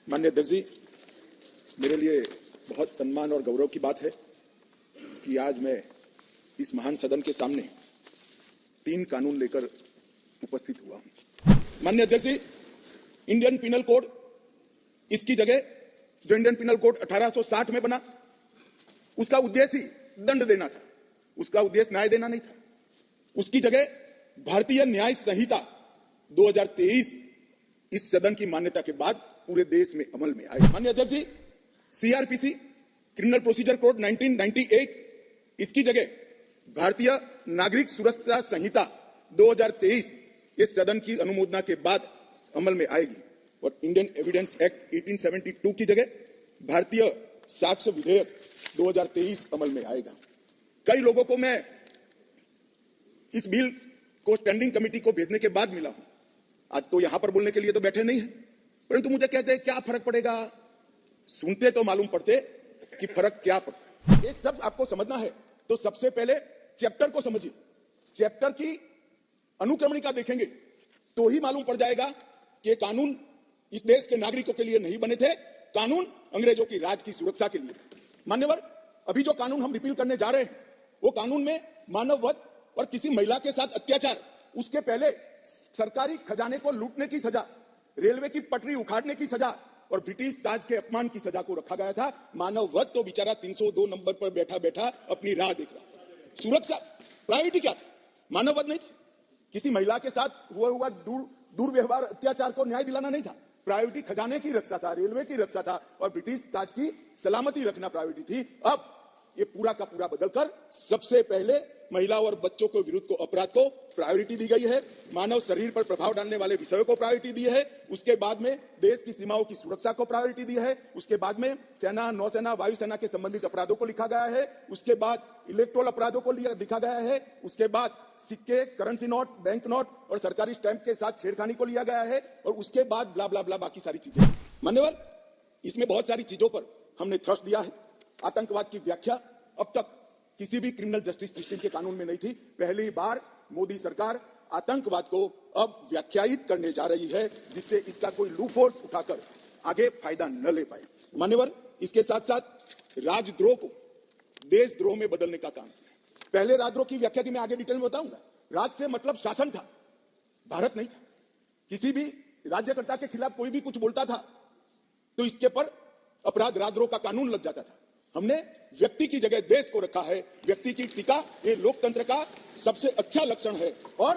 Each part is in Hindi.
माननीय अध्यक्ष जी, मेरे लिए बहुत सम्मान और गौरव की बात है कि आज मैं इस महान सदन के सामने 3 कानून लेकर उपस्थित हुआ हूं। माननीय अध्यक्ष जी, इंडियन पिनल कोड, इसकी जगह जो इंडियन पिनल कोड 1860 में बना, उसका उद्देश्य ही दंड देना था, उसका उद्देश्य न्याय देना नहीं था। उसकी जगह भारतीय न्याय संहिता 2023 इस सदन की मान्यता के बाद पूरे देश में अमल में आई। माननीय अध्यक्ष जी, सीआरपीसी क्रिमिनल प्रोसीजर कोड 1998, इसकी जगह भारतीय नागरिक सुरक्षा संहिता 2023 इस सदन की अनुमोदना के बाद अमल में आएगी और इंडियन एविडेंस एक्ट 1872 की जगह भारतीय साक्ष्य विधेयक 2023 अमल में आएगा। कई लोगों को मैं इस बिल को स्टैंडिंग कमेटी को भेजने के बाद मिला हूं। आज तो यहां पर बोलने के लिए तो बैठे नहीं है, परंतु मुझे कहते हैं क्या फर्क पड़ेगा, सुनते तो मालूम पड़ते कि फर्क क्या पड़ता है। ये सब आपको समझना है तो सबसे पहले चैप्टर को समझिए। चैप्टर की अनुक्रमणिका देखेंगे तो ही मालूम पड़ जाएगा कि कानून इस देश के नागरिकों के लिए नहीं बने थे, कानून अंग्रेजों की राज की सुरक्षा के लिए। मान्यवर, अभी जो कानून हम रिपील करने जा रहे हैं वो कानून में मानव वध और किसी महिला के साथ अत्याचार, उसके पहले सरकारी खजाने को लूटने की सजा, रेलवे की पटरी उखाड़ने की सजा और ब्रिटिश ताज के अपमान की सजा को रखा गया था। मानव वध तो बेचारा 302 नंबर पर बैठा बैठा अपनी राह देख रहा था। सुरक्षा प्रायोरिटी क्या था? मानव वध नहीं था। किसी महिला के साथ हुआ दुर्व्यवहार, अत्याचार को न्याय दिलाना नहीं था। प्रायोरिटी खजाने की रक्षा था, रेलवे की रक्षा था और ब्रिटिश ताज की सलामती रखना प्रायोरिटी थी। अब ये पूरा का पूरा बदलकर सबसे पहले महिला और बच्चों के विरुद्ध को अपराध को प्रायोरिटी दी गई है। मानव शरीर पर प्रभाव डालने वाले विषयों को प्रायोरिटी दी है। उसके बाद में देश की सीमाओं की सुरक्षा को प्रायोरिटी दी है। उसके बाद में सेना, नौसेना, वायुसेना के संबंधित अपराधों को लिखा गया है। उसके बाद इलेक्ट्रोल अपराधों को लिखा गया है। उसके बाद सिक्के, करेंसी नोट, बैंक नोट और सरकारी स्टैंप के साथ छेड़खानी को लिया गया है और उसके बाद ब्ला ब्ला ब्ला बाकी सारी चीजें। मान्यवर, इसमें बहुत सारी चीजों पर हमने थ्रस्ट दिया है। आतंकवाद की व्याख्या अब तक किसी भी क्रिमिनल जस्टिस सिस्टम के कानून में नहीं थी। पहली बार मोदी सरकार आतंकवाद को अब व्याख्यायित करने जा रही है, जिससे इसका कोई लूपहोल्स उठाकर आगे फायदा न ले पाए। मान्यवर, इसके साथ साथ राजद्रोह को देशद्रोह में बदलने का काम किया। पहले राजद्रोह की व्याख्या की मैं आगे डिटेल में बताऊंगा। राज से मतलब शासन था, भारत नहीं था। किसी भी राज्यकर्ता के खिलाफ कोई भी कुछ बोलता था तो इसके पर अपराध राजद्रोह का कानून लग जाता था। हमने व्यक्ति की जगह देश को रखा है। व्यक्ति की टीका ये लोकतंत्र का सबसे अच्छा लक्षण है और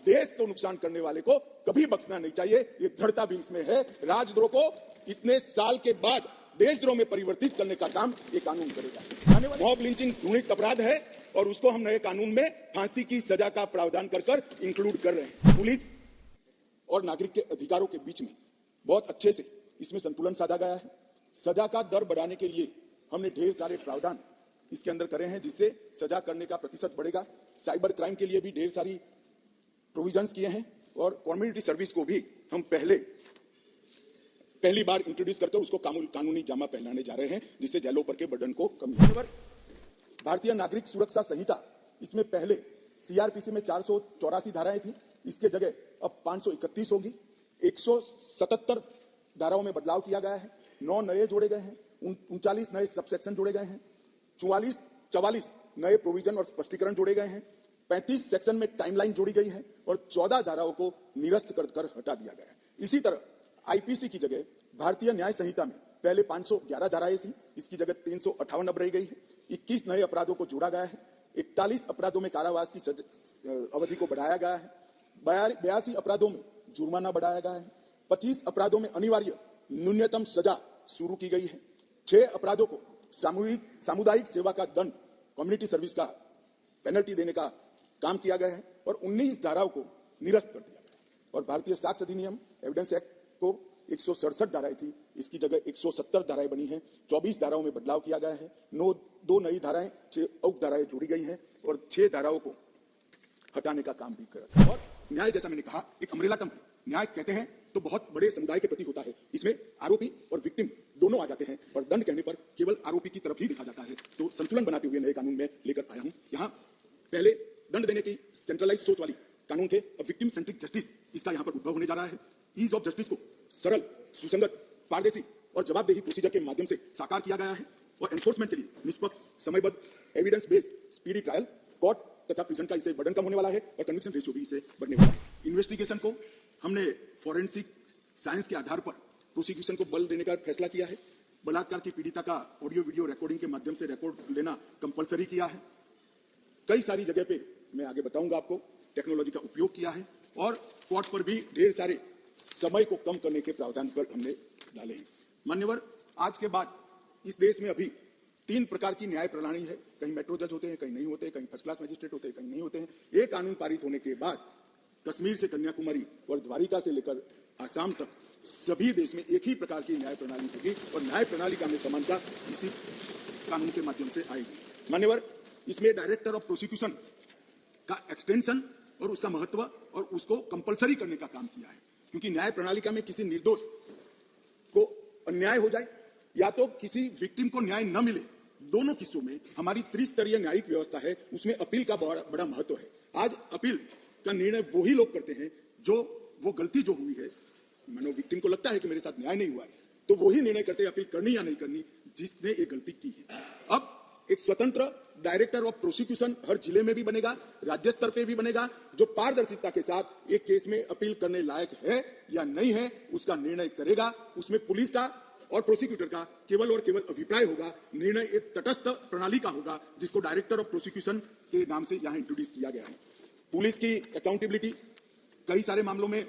देश को नुकसान करने वाले को कभी बख्शना नहीं चाहिए। ये दृढ़ता भी इसमें है। राजद्रोह को इतने साल के बाद देशद्रोह में परिवर्तित करने का काम ये कानून करेगा। मॉब लिंचिंग घृणित अपराध है और उसको हम नए कानून में फांसी की सजा का प्रावधान कर इंक्लूड कर रहे हैं। पुलिस और नागरिक के अधिकारों के बीच में बहुत अच्छे से इसमें संतुलन साधा गया है। सजा का दर बढ़ाने के लिए हमने ढेर सारे प्रावधान इसके अंदर करे हैं, जिससे सजा करने का प्रतिशत बढ़ेगा। साइबर क्राइम के लिए भी ढेर सारी प्रोविजंस किए हैं और कम्युनिटी सर्विस को भी हम पहली बार इंट्रोड्यूस करके उसको कानूनी जामा पहनाने जा रहे हैं, जिससे जेलों पर के बर्डन को कम होगा। भारतीय नागरिक सुरक्षा संहिता, इसमें पहले सीआरपीसी में 484 धाराएं थी, इसके जगह अब 531 होगी। 177 धाराओं में बदलाव किया गया है। 9 नए जोड़े गए हैं, 39 नए सबसेक्शन जोड़े गए हैं, 44 नए प्रोविजन और स्पष्टीकरण जोड़े गए हैं, 35 सेक्शन में टाइमलाइन जोड़ी गई है और 14 धाराओं को निरस्त कर हटा दिया गया है। इसी तरह आईपीसी की जगह भारतीय न्याय संहिता में पहले 511 धाराएं थी, इसकी जगह 358 अब रह गई है। 21 नए अपराधों को जोड़ा गया है। 41 अपराधों में कारावास की अवधि को बढ़ाया गया है। 82 अपराधों में जुर्माना बढ़ाया गया है। 25 अपराधों में अनिवार्य न्यूनतम सजा शुरू की गई है। 6 अपराधों को सामुदायिक सेवा का दंड, कम्युनिटी सर्विस का पेनल्टी देने का काम किया गया है और 19 धाराओं को निरस्त कर दिया गया। और भारतीय साक्ष्य अधिनियम एविडेंस एक्ट को 167 धाराएं थी, इसकी जगह 170 धाराएं बनी हैं। 24 धाराओं में बदलाव किया गया है। 2 नई धाराएं, 6 और धाराएं जोड़ी गई हैं और 6 धाराओं को हटाने का काम भी करा। और न्याय, जैसा मैंने कहा, एक अम्ब्रेला टर्म है। न्याय कहते हैं तो बहुत बड़े समुदाय के प्रति होता है। इसमें आरोपी और विक्टिम दोनों आ जाते हैं और दंड कहने पर केवल आरोपी की तरफ ही देखा जाता है। तो संतुलन बनाते हुए नए कानून में लेकर आया हूं। यहाँ पहले दंड देने की सेंट्रलाइज सोच वाली कानून थे, अब विक्टिम सेंट्रिक जस्टिस इसका यहाँ पर उद्भव होने जा रहा है। ईज ऑफ जस्टिस को सरल, सुसंगत, पारदर्शी और जवाबदेही प्रोसीजर के माध्यम से साकार किया गया है और एनफोर्समेंट के लिए निष्पक्ष, समयबद्ध, evidence based, speedy trial, court तथा प्रिजन का इससे बर्डन कम होने वाला है और कन्विक्शन रेशियो भी इससे बढ़ने वाला है। इन्वेस्टिगेशन को हमने फॉरेंसिक साइंस के आधार पर प्रोसिक्यूशन को बल देने का फैसला किया है। बलात्कार की पीड़िता का ऑडियो वीडियो रिकॉर्डिंग के माध्यम से रिकॉर्ड लेना कंपलसरी किया है। कई सारी जगह पे मैं आगे बताऊंगा आपको टेक्नोलॉजी का उपयोग किया है और कोर्ट पर भी ढेर सारे समय को कम करने के प्रावधान पर हमने डाले हैं। मान्यवर, आज के बाद इस देश में अभी 3 प्रकार की न्याय प्रणाली है। कहीं मेट्रो जज होते हैं, कहीं नहीं होते, कहीं फर्स्ट क्लास मजिस्ट्रेट होते हैं, कहीं नहीं होते हैं। ये कानून पारित होने के बाद कश्मीर से कन्याकुमारी और द्वारिका से लेकर आसाम तक सभी देश में एक ही प्रकार की न्याय प्रणाली होगी और न्याय प्रणाली का में समानता इसी कानून के माध्यम से आएगी। मान्यवर, इसमें डायरेक्टर ऑफ प्रोसिक्यूशन का एक्सटेंशन और उसका महत्व और उसको कंपलसरी करने का काम किया है, क्योंकि न्याय प्रणालिका में किसी निर्दोष को अन्याय हो जाए या तो किसी विक्टिम को न्याय न मिले, दोनों किस्सों में हमारी त्रिस्तरीय न्यायिक व्यवस्था है, उसमें अपील का बड़ा महत्व है। आज अपील का निर्णय वही लोग करते हैं जो वो गलती जो हुई है, मानो विक्टिम को लगता है कि मेरे साथ न्याय नहीं हुआ है, तो वही निर्णय करते हैं अपील करनी या नहीं करनी जिसने ये गलती की है। अब एक स्वतंत्र डायरेक्टर ऑफ प्रोसिक्यूशन हर जिले में भी बनेगा, राज्य स्तर पे भी बनेगा, जो पारदर्शिता के साथ एक केस में अपील करने लायक है या नहीं है उसका निर्णय करेगा। उसमें पुलिस का और प्रोसिक्यूटर का केवल और केवल अभिप्राय होगा। निर्णय एक तटस्थ प्रणाली का होगा जिसको डायरेक्टर ऑफ प्रोसिक्यूशन के नाम से यहां इंट्रोड्यूस किया गया है। पुलिस की अकाउंटेबिलिटी कई सारे मामलों में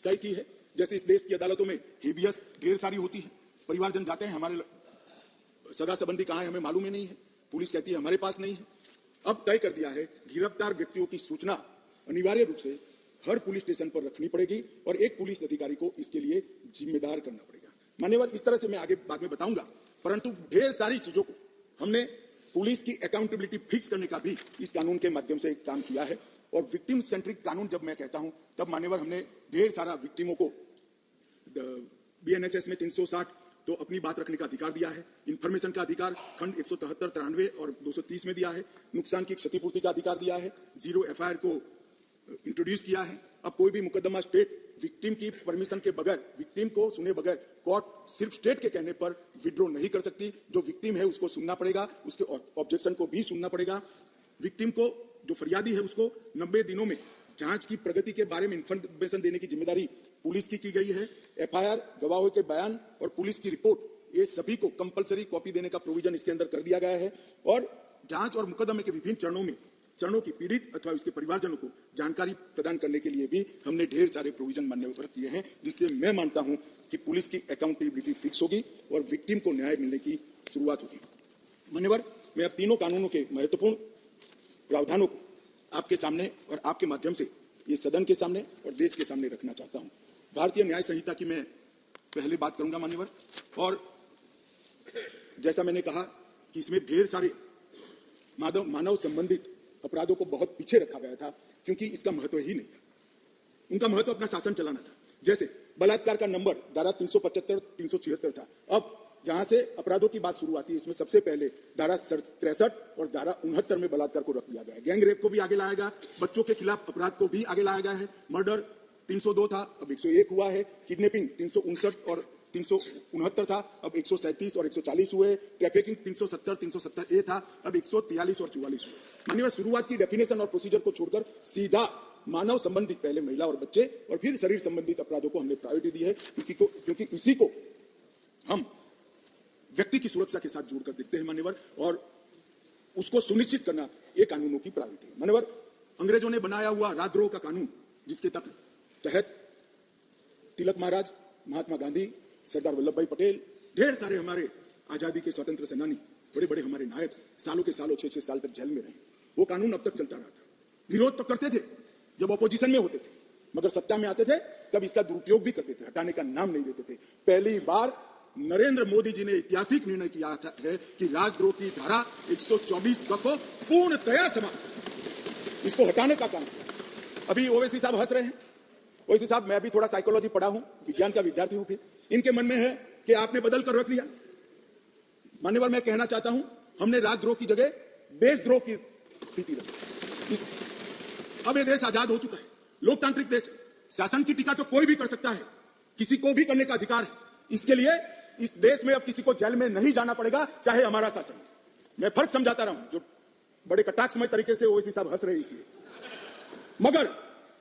तय की है। जैसे इस देश की अदालतों में हेबियस ढेर सारी होती है, परिवारजन जाते हैं हमारे सगा संबंधी कहां है हमें मालूम ही नहीं है, पुलिस कहती है हमारे पास नहीं है। अब तय कर दिया है गिरफ्तार व्यक्तियों की सूचना अनिवार्य रूप से हर पुलिस स्टेशन पर रखनी पड़ेगी और एक पुलिस अधिकारी को इसके लिए जिम्मेदार करना पड़ेगा। मान्यवर, इस तरह से मैं आगे बाद में बताऊंगा, परंतु ढेर सारी चीजों को हमने पुलिस की अकाउंटेबिलिटी फिक्स करने का भी इस कानून के माध्यम से काम किया है। और विक्टिम सेंट्रिक कानून जब मैं कहता हूं तब मान्यवर हमने ढेर सारा विक्टिमों को बीएनएसएस में 360 तो अपनी बात रखने का अधिकार दिया है, इंफॉर्मेशन का अधिकार खंड 173, 93 और 230 में दिया है, नुकसान की क्षतिपूर्ति का अधिकार दिया है, जीरो एफआईआर को इंट्रोड्यूस किया है। अब कोई भी मुकदमा स्टेट विक्टिम की परमिशन के बगैर, विक्टिम को सुने बगैर कोर्ट सिर्फ स्टेट के कहने पर विड्रॉ नहीं कर सकती। जो विक्टिम है उसको सुनना पड़ेगा, उसके ऑब्जेक्शन को भी सुनना पड़ेगा। विक्टिम को, जो फरियादी है, उसको 90 दिनों में जांच की प्रगति के बारे में इंफॉर्मेशन देने की जिम्मेदारी पुलिस की गई है। एफआईआर, गवाहों के बयान और पुलिस की रिपोर्ट, ये सभी को कंपलसरी कॉपी देने का प्रोविजन इसके अंदर कर दिया गया है। और जांच और मुकदमे के विभिन्न चरणों की पीड़ित अथवा उसके परिवारजनों को जानकारी प्रदान करने के लिए भी हमने ढेर सारे प्रोविजन मान्यवर किए हैं, जिससे मैं मानता हूं कि पुलिस की अकाउंटेबिलिटी फिक्स होगी और विक्टिम को न्याय मिलने की शुरुआत होगी। मान्यवर, मैं अब तीनों कानूनों के महत्वपूर्ण प्रावधानों को आपके सामने और आपके माध्यम से ये सदन के सामने और देश के सामने रखना चाहता हूं। भारतीय न्याय संहिता की मैं पहले बात करूंगा मान्यवर, और जैसा मैंने कहा कि इसमें ढेर सारे मानव संबंधित अपराधों को बहुत पीछे रखा गया था, क्योंकि इसका महत्व ही नहीं था। उनका महत्व अपना शासन चलाना था। जैसे बलात्कार का नंबर धारा 375, 376 था। अब जहां से अपराधों की बात शुरू आती है, इसमें सबसे पहले धारा 63 और धारा 69 में बलात्कार को रख दिया गया है। गैंग रेप को भी आगे लाया गया, बच्चों के खिलाफ अपराध को भी आगे लाया गया है। मर्डर 302 था, अब 101 हुआ है। किडनैपिंग 359 और 369 था, अब 137 और 140 हुए। ट्रैफिकिंग 370, 370A था, अब 143 और 44 हुए। माननीय, शुरुआत की डेफिनेशन और प्रोसीजर को छोड़कर सीधा मानव संबंधित, पहले महिला और बच्चे और फिर शरीर संबंधित अपराधों को हमने प्रायोरिटी दी है, क्योंकि इसी को हम व्यक्ति की सुरक्षा के साथ जोड़कर देखते हैं मान्यवर, और उसको सुनिश्चित करना ये कानूनों की प्रायोरिटी है मान्यवर। अंग्रेजों ने बनाया हुआ राजद्रोह का कानून, जिसके तहत तिलक महाराज, महात्मा गांधी, सरदार वल्लभ भाई पटेल, ढेर सारे हमारे आजादी के स्वतंत्र सेनानी, बड़े बड़े हमारे नायक सालों के सालों 6-6 साल तक जेल में रहे। वो कानून अब तक चलता रहा था। विरोध तो करते थे जब ऑपोजिशन में होते थे, मगर सत्ता में आते थे तब इसका दुरुपयोग भी करते थे, हटाने का नाम नहीं देते थे। पहली बार नरेंद्र मोदी जी ने ऐतिहासिक निर्णय किया है कि राजद्रोह की धारा 124 को पूर्णतया समाप्त, इसको हटाने का काम किया। अभी ओवैसी साहब हंस रहे हैं। ओवैसी साहब, मैं अभी थोड़ा साइकोलॉजी पढ़ा हूं, विज्ञान का विद्यार्थी हूं, फिर इनके मन में है कि आपने बदल कर रख दिया। मान्यवर, मैं कहना चाहता हूं, हमने राजद्रोह की जगह देशद्रोह की स्थिति रखी। अब ये देश आजाद हो चुका है, लोकतांत्रिक देश है। शासन की टीका तो कोई भी कर सकता है, किसी को भी करने का अधिकार है। इसके लिए इस देश में अब किसी को जेल में नहीं जाना पड़ेगा, चाहे हमारा शासन। मैं फर्क समझाता रहा हूं, जो बड़े कटाक्षमय तरीके से ओवैसी साहब हंस रहे हैं इसलिए, मगर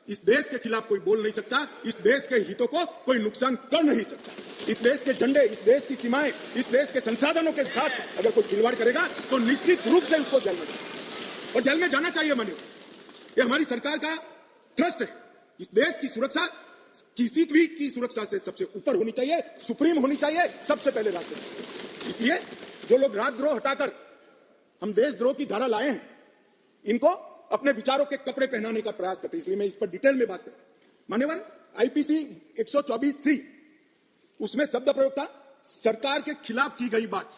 इस देश के खिलाफ कोई बोल नहीं सकता, इस देश के हितों को कोई नुकसान कर नहीं सकता। इस देश के झंडे, इस देश की सीमाएं, इस देश के संसाधनों के साथ अगर कोई खिलवाड़ करेगा तो निश्चित रूप से उसको जेल में जाना, और जेल में जाना चाहिए। मानिए, ये हमारी सरकार का ट्रस्ट है। इस देश की सुरक्षा किसी भी की सुरक्षा से सबसे ऊपर होनी चाहिए, सुप्रीम होनी चाहिए, सबसे पहले राष्ट्रपति। इसलिए जो लोग राजद्रोह हटाकर हम देशद्रोह की धारा लाए हैं, इनको अपने विचारों के कपड़े पहनाने का प्रयास करते हैं। इसलिए मैं इस पर डिटेल में बात करता हूं। मान्यवर, आईपीसी 124C, उसमें शब्द प्रयोग था सरकार के खिलाफ की गई बात।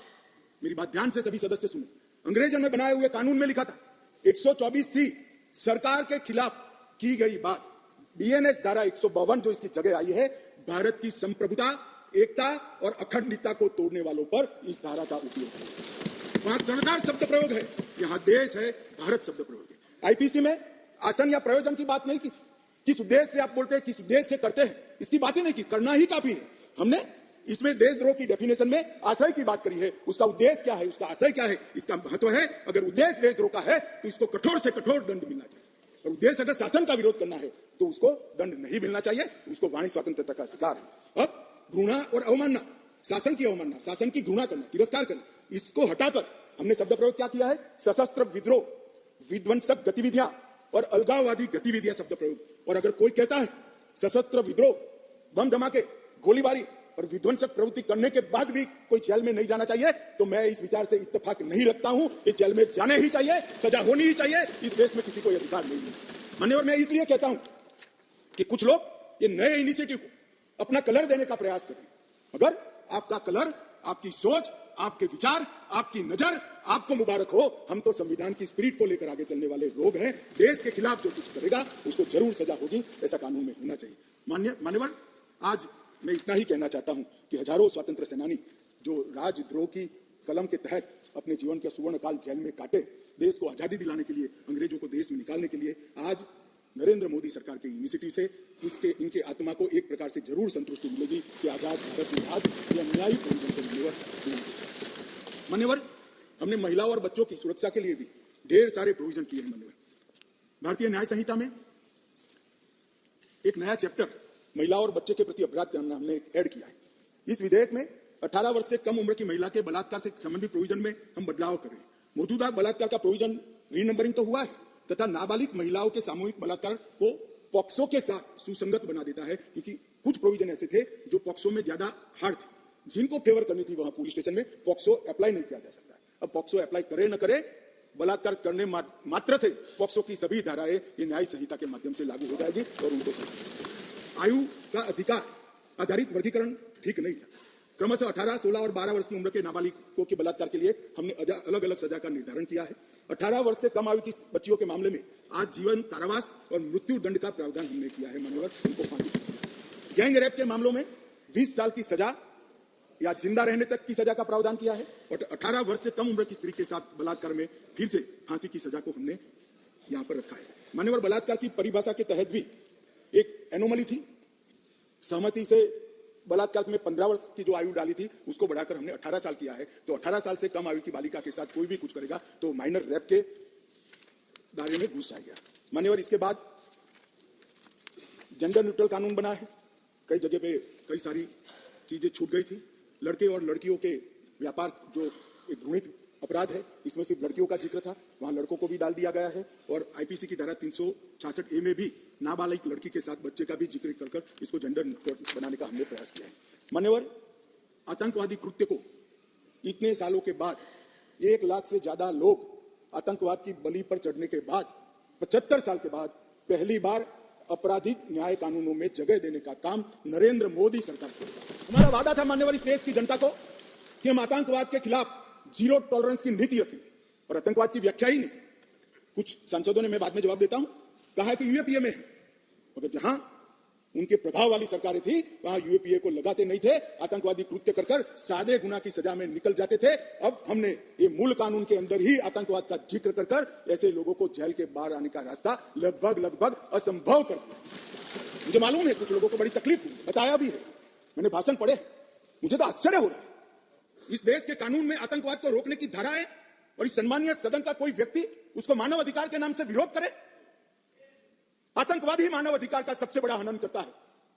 मेरी बात ध्यान से सभी सदस्य सुनो। अंग्रेजों ने बनाए हुए कानून में लिखा था 124C, सरकार के खिलाफ की गई बात। बीएनएस धारा 152 जो इसकी जगह आई है, भारत की संप्रभुता, एकता और अखंडता को तोड़ने वालों पर इस धारा का उपयोग है। वहां सरकार शब्द प्रयोग है, यहां देश है, भारत शब्द प्रयोग है। आईपीसी में आसन या प्रयोजन की बात नहीं की थी। किस उद्देश्य से आप बोलते हैं, किस उद्देश्य से करते हैं, इसकी बात ही नहीं की। करना ही काफी है। हमने इसमें देशद्रोह की डेफिनेशन में आशय की बात करी है। उसका उद्देश्य क्या है, उसका आशय क्या है, इसका महत्व है। अगर उद्देश्य देशद्रोह का है तो इसको कठोर से कठोर दंड मिलना चाहिए, और उद्देश्य अगर शासन का विरोध करना है तो उसको दंड नहीं मिलना चाहिए। उसको वाणी स्वतंत्रता का अधिकार है। अब घृणा और अवमानना, शासन की अवमानना, शासन की घृणा करना, तिरस्कार करना, इसको हटाकर हमने शब्द प्रयोग क्या किया है, सशस्त्र विद्रोह, विध्वंसक गतिविधियां और अलगाववादी गतिविधियां शब्द प्रयोग। और अगर कोई कहता है सशस्त्र विद्रोह, बम धमाके, गोलीबारी और विध्वंसक प्रवृत्ति करने के बाद भी कोई जेल में नहीं जाना चाहिए, तो मैं इस विचार से इत्तेफाक नहीं रखता हूं। ये जेल में जाने ही चाहिए, सजा होनी ही चाहिए। इस देश में किसी को अधिकार नहीं है। मान्यवर, मैं इसलिए कहता हूं कि कुछ लोग ये नए इनिशिएटिव को अपना कलर देने का प्रयास करें। अगर आपका कलर, आपकी सोच, आपके विचार, आपकी नजर आपको मुबारक हो। हम तो संविधान की स्पिरिट को लेकर आगे चलने वाले लोग हैं। देश के खिलाफ जो कुछ करेगा उसको जरूर सजा होगी, ऐसा कानून में होना चाहिए। मान्यवर, आज मैं इतना ही कहना चाहता हूं कि हजारों स्वतंत्र सेनानी जो राजद्रोह की कलम के तहत अपने जीवन के सुवर्ण काल जेल में काटे, देश को आजादी दिलाने के लिए, अंग्रेजों को देश में निकालने के लिए, आज नरेंद्र मोदी सरकार के इनिशिएटिव से इनके आत्मा को एक प्रकार से जरूर संतुष्टि मिलेगी कि आजाद भारत में आज यह न्यायिक प्रोविजन को मान्यवर, हमने महिलाओं और बच्चों की सुरक्षा के लिए भी ढेर सारे प्रोविजन किए हैं। मान्यवर, भारतीय न्याय संहिता में एक नया चैप्टर महिलाओं और बच्चे के प्रति अपराध हमने ऐड किया है। इस विधेयक में 18 वर्ष से कम उम्र की महिला के बलात्कार से संबंधित प्रोविजन में हम बदलाव कर रहे हैं। मौजूदा बलात्कार का प्रोविजन रीनंबरिंग तो हुआ है, तथा नाबालिग महिलाओं के सामूहिक बलात्कार को पॉक्सो के साथ सुसंगत बना देता है, क्योंकि कुछ प्रोविजन ऐसे थे जो पॉक्सो में ज्यादा हार्ड थे, जिनको फेवर करनी थी वहां पुलिस स्टेशन में पॉक्सो अप्लाई नहीं किया जा सकता। अब पॉक्सो अप्लाई करे न करे, बलात्कार करने मात्र से पॉक्सो की सभी धाराएं ये न्याय संहिता के माध्यम से लागू हो जाएगी और उनको सजा। आयु का अधिकार आधारित वर्गीकरण ठीक नहीं था। क्रमशः 18, 16 और 12 वर्ष की उम्र के नाबालिगों के बलात्कार के लिए हमने अलग अलग सजा का निर्धारण किया है। 18 वर्ष से कम आयु की बच्चियों के मामले में आज जीवन कारावास और मृत्यु दंड का प्रावधान हमने किया है। मान्यवर, उनको फांसी की सजा। गैंग रेप के मामलों में 20 साल की सजा या जिंदा रहने तक की सजा का प्रावधान किया है, और 18 वर्ष से कम उम्र की स्त्री के साथ बलात्कार में फिर से फांसी की सजा को हमने यहां पर रखा है। मान्यवर, बलात्कार की परिभाषा के तहत भी एक एनोमली थी। सहमति से बलात्कार में 15 वर्ष की जो आयु डाली थी उसको बढ़ाकर हमने 18 साल किया है। तो 18 साल से कम आयु की बालिका के साथ कोई भी कुछ करेगा तो माइनर रेप के दायरे में घुस जाएगा। मान्यवर, इसके बाद जेंडर न्यूट्रल कानून बना है। कई जगह पे कई सारी चीजें छूट गई थी। लड़के और लड़कियों के व्यापार जो एक घृणित अपराध है, इसमें सिर्फ लड़कियों का जिक्र था, वहां लड़कों को भी डाल दिया गया है। और आईपीसी की धारा 366A में भी नाबालिग लड़की के साथ बच्चे का भी जिक्र कर इसको जेंडर न्यूट्रल बनाने का हमने प्रयास किया है। मान्यवर, आतंकवादी कृत्य को इतने सालों के बाद 1 लाख से ज्यादा लोग आतंकवाद की बलि पर चढ़ने के बाद 75 साल के बाद पहली बार आपराधिक न्याय कानूनों में जगह देने का काम नरेंद्र मोदी सरकार करेगा। हमारा वादा था मान्यवर इस देश की जनता को कि हम आतंकवाद के खिलाफ जीरो टॉलरेंस की नीति रखेंगे, और आतंकवाद की व्याख्या ही नहीं थी। कुछ सांसदों ने, मैं बाद में जवाब देता हूं, कहा कि यूएपीए में है, मगर जहां उनके प्रभाव वाली सरकारें थी वहां यूएपीए को लगाते नहीं थे। आतंकवादी कृत्य कर सादे गुना की सजा में निकल जाते थे। अब हमने ये मूल कानून के अंदर ही आतंकवाद का जिक्र कर ऐसे लोगों को जेल के बाहर आने का रास्ता लगभग असंभव कर दिया। मुझे मालूम है कुछ लोगों को बड़ी तकलीफ हुई, बताया भी है, मैंने भाषण पढ़े, मुझे तो आश्चर्य हो रहा है। इस देश के कानून में आतंकवाद को रोकने की धारा है और इस सम्मानीय सदन का कोई व्यक्ति उसको मानव अधिकार के नाम से विरोध करे। आतंकवाद ही मानव अधिकार का सबसे बड़ा हनन करता है।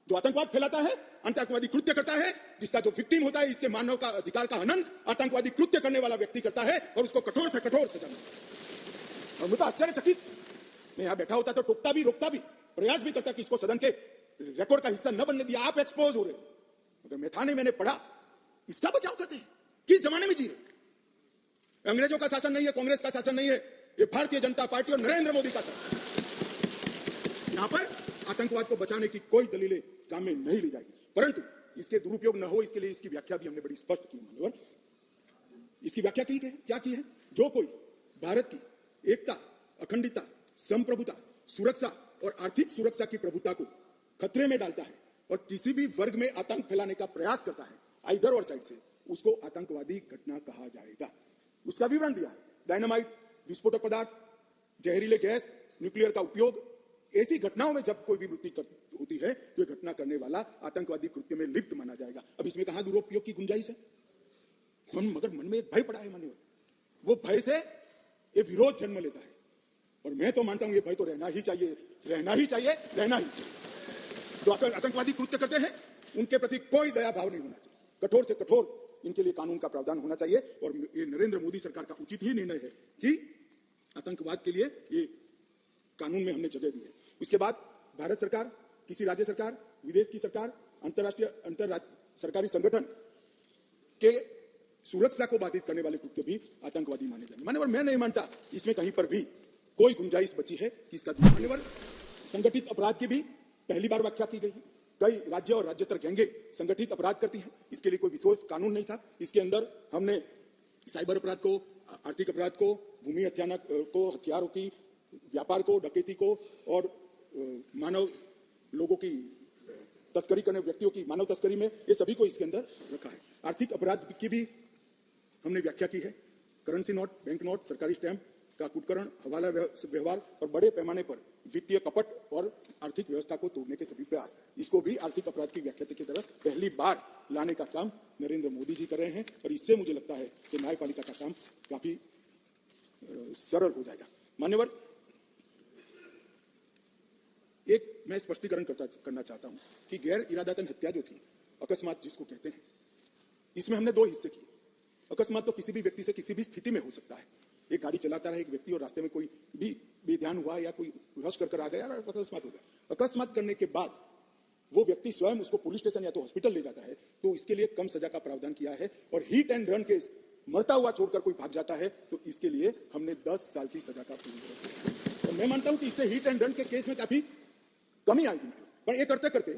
जो आतंकवाद फैलाता है आतंकवादी कृत्य करता है, जिसका जो विक्टिम होता है इसके मानव का अधिकार का हनन आतंकवादी कृत्य करने वाला व्यक्ति करता है और उसको कठोर से कठोर सजा मिलती है। और मुझे आश्चर्यचकित, मैं यहां बैठा होता तो टोकता भी, रोकता भी, प्रयास भी करता कि इसको सदन के रिकॉर्ड का हिस्सा न बनने दिया। आप एक्सपोज हो रहे हो, मगर मैं था नहीं, मैंने पढ़ा। इसका बचाव करते हैं। किस जमाने में जी रहे? अंग्रेजों का शासन नहीं है, कांग्रेस का शासन नहीं है, ये भारतीय जनता पार्टी और नरेंद्र मोदी का शासन है। यहां पर आतंकवाद को बचाने की कोई दलीलें काम में नहीं ली जाएगी, परंतु इसके दुरुपयोग न हो इसके लिए इसकी व्याख्या भी हमने बड़ी स्पष्ट की है। मान्यवर, इसकी व्याख्या की है, क्या की है? जो कोई भारत की एकता, अखंडता, संप्रभुता, सुरक्षा और आर्थिक सुरक्षा की प्रभुता को खतरे में डालता है और किसी भी वर्ग में आतंक फैलाने का प्रयास करता है आइदर और साइड से, उसको आतंकवादी घटना कहा जाएगा। उसका विवरण दिया है। डायनामाइट, विस्फोटक पदार्थ, जहरीले गैस, न्यूक्लियर का उपयोग, ऐसी घटनाओं में जब कोई भी मृत्यु होती है तो ये घटना करने वाला आतंकवादी कृत्य में लिप्त माना जाएगा। अब इसमें कहां दुरुपयोग की गुंजाइश है? मगर मन में एक भय पड़ा है। मान्यवर, वो भय से ये विरोध जन्म लेता है और मैं तो मानता हूं ये भय तो रहना ही चाहिए, रहना ही चाहिए, रहना ही। जो आतंकवादी कृत्य करते हैं उनके प्रति कोई दया भाव नहीं होना चाहिए। कठोर से कठोर इनके लिए कानून का प्रावधान होना चाहिए और ये नरेंद्र मोदी सरकार का उचित ही निर्णय है कि आतंकवाद के लिए ये कानून में हमने जगह दी है। इसके बाद भारत सरकार, किसी राज्य सरकार, विदेश की सरकार, अंतरराष्ट्रीय सरकारी संगठन के सुरक्षा को बाधित करने वाले कृत्य भी आतंकवादी माने जाएंगे। मान्यवर, मैं नहीं मानता इसमें कहीं पर भी कोई गुंजाइश बची है कि इसका। मान्यवर, संगठित अपराध की भी पहली बार व्याख्या की गई है। कई राज्य और राज्यतर गैंगे संगठित अपराध करती हैं, इसके लिए कोई विशेष कानून नहीं था। इसके अंदर हमने साइबर अपराध को, आर्थिक अपराध को, भूमि हत्याना को, हथियारों की व्यापार को, डकैती को और मानव लोगों की तस्करी करने, व्यक्तियों की मानव तस्करी में, ये सभी को इसके अंदर रखा है। आर्थिक अपराध की भी हमने व्याख्या की है। करेंसी नोट, बैंक नोट, सरकारी स्टैंप का कुटकरण, हवाला व्यवहार और बड़े पैमाने पर वित्तीय कपट और आर्थिक व्यवस्था को तोड़ने के सभी प्रयास, इसको भी आर्थिक अपराध की व्याख्या की तरफ पहली बार लाने का काम नरेंद्र मोदी जी कर रहे हैं और इससे मुझे लगता है कि न्यायपालिका का काम काफी सरल हो जाएगा। मान्यवर, एक मैं स्पष्टीकरण करना चाहता हूं कि गैर इरादतन हत्या जो थी, अकस्मात जिसको कहते हैं, इसमें हमने दो हिस्से किए। अकस्मात तो किसी भी व्यक्ति से किसी भी स्थिति में हो सकता है। एक गाड़ी चलाता रहा एक व्यक्ति और रास्ते में कोई भी बेध्यान हुआ या कोई रश कर आ गया और अकस्मात हो गया। अकस्मात करने के बाद वो व्यक्ति स्वयं उसको पुलिस स्टेशन या तो हॉस्पिटल ले जाता है, तो इसके लिए कम सजा का प्रावधान किया है। और हिट एंड रन केस, मरता हुआ छोड़कर कोई भाग जाता है तो इसके लिए हमने 10 साल की सजा का प्रावधान किया है। और मैं मानता हूं कि इससे हिट एंड रन के केस में काफी कमी आएगी। पर ये करते करते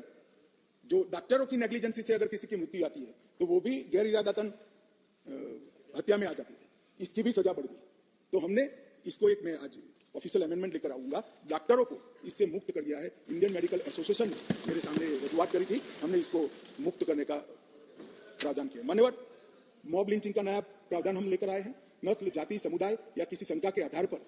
जो डॉक्टरों की नेग्लिजेंसी से अगर किसी की मृत्यु आती है तो वो भी गैर इरादतन हत्या में आ जाती है, इसकी भी सजा बढ़ गई। तो हमने इसको एक, मैं आज ऑफिशियल अमेंडमेंट लेकर आऊंगा, डॉक्टरों को इससे मुक्त कर दिया है। इंडियन मेडिकल एसोसिएशन ने मेरे सामने रजूआत करी थी, हमने इसको मुक्त करने का प्रावधान किया। मान्यवर, मॉब लिंचिंग का नया प्रावधान हम लेकर आए हैं। नस्ल, जाति, समुदाय या किसी शंका के आधार पर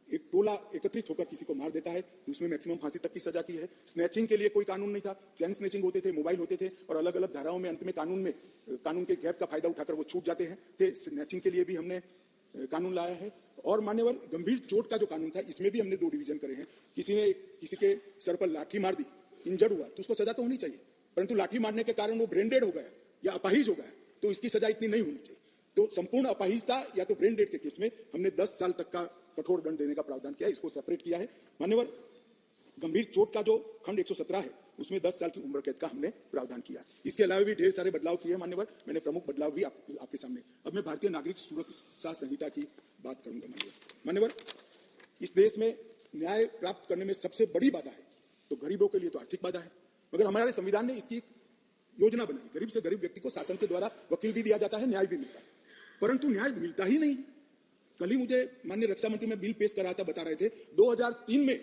एक टोला एकत्रित होकर किसी को मार देता है तो उसमें मैक्सिमम फांसी तक की सजा की है। स्नैचिंग के लिए कोई कानून नहीं था, चैन स्नैचिंग होते थे, मोबाइल होते थे और अलग अलग धाराओं में अंत में कानून के गैप का फायदा उठाकर वो छूट जाते हैं थे। स्नैचिंग के लिए भी हमने कानून लाया है। और मान्यवर, गंभीर चोट का जो कानून था इसमें भी हमने 2 डिवीजन करे हैं। किसी ने किसी के सर पर लाठी मार दी, इंजर्ड हुआ तो उसको सजा तो होनी चाहिए, परंतु लाठी मारने के कारण वो ब्रेन डेड हो गया या अपाहिज हो गया तो इसकी सजा इतनी नहीं होनी चाहिए। तो संपूर्ण अपाहिजता या तो ब्रेन डेड के केस में हमने 10 साल तक का कठोर दंड देने का प्रावधान किया है, इसको सेपरेट किया है। मान्यवर, गंभीर चोट का जो खंड 117 है उसमें 10 साल की उम्र कैद का हमने प्रावधान किया। इसके अलावा भी ढेर सारे बदलाव किए मान्यवर, मैंने प्रमुख बदलाव भी आपके सामने। अब मैं भारतीय नागरिक सुरक्षा संहिता की बात करूंगा। मान्यवर, इस देश में न्याय प्राप्त करने में सबसे बड़ी बाधा है तो गरीबों के लिए तो आर्थिक बाधा है, मगर हमारे संविधान ने इसकी योजना बनाई। गरीब से गरीब व्यक्ति को शासन के द्वारा वकील भी दिया जाता है, न्याय भी मिलता है, परंतु न्याय मिलता ही नहीं। कल ही मुझे माननीय रक्षा मंत्री में बिल पेश कर रहा था, बता रहे थे 2003 में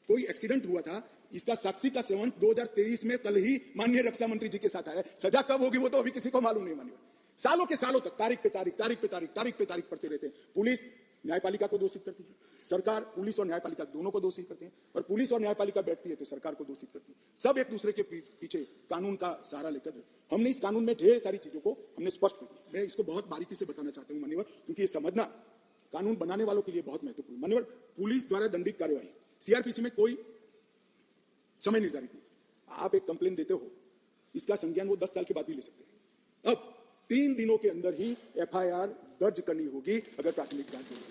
कोई एक्सीडेंट हुआ था, इसका साक्षी का सेवन 2023 में कल ही माननीय रक्षा मंत्री जी के साथ आया। सजा कब होगी वो तो अभी किसी को मालूम नहीं। मानिए सालों के सालों तक तारीख पे तारीख पढ़ते रहते हैं। पुलिस न्यायपालिका को दोषी करती है, सरकार पुलिस और न्यायपालिका दोनों को दोषी करते हैं, और पुलिस और न्यायपालिका बैठती है तो सरकार को दोषी करती है। सब एक दूसरे के पीछे कानून का सहारा लेकर हमने इस कानून में ढेर सारी चीजों को हमने स्पष्ट कर दिया। मैं इसको बहुत बारीकी से बताना चाहता हूं मान्यवर, क्योंकि ये समझना कानून बनाने वालों के लिए बहुत महत्वपूर्ण। मान्यवर, पुलिस द्वारा दंडित कार्यवाही सीआरपीसी में कोई समय निर्धारित नहीं। आप एक कंप्लेन देते हो, इसका संज्ञान वो 10 साल के बाद भी ले सकते हैं। अब 3 दिनों के अंदर ही एफआईआर दर्ज करनी होगी अगर प्राथमिक जांच होगी,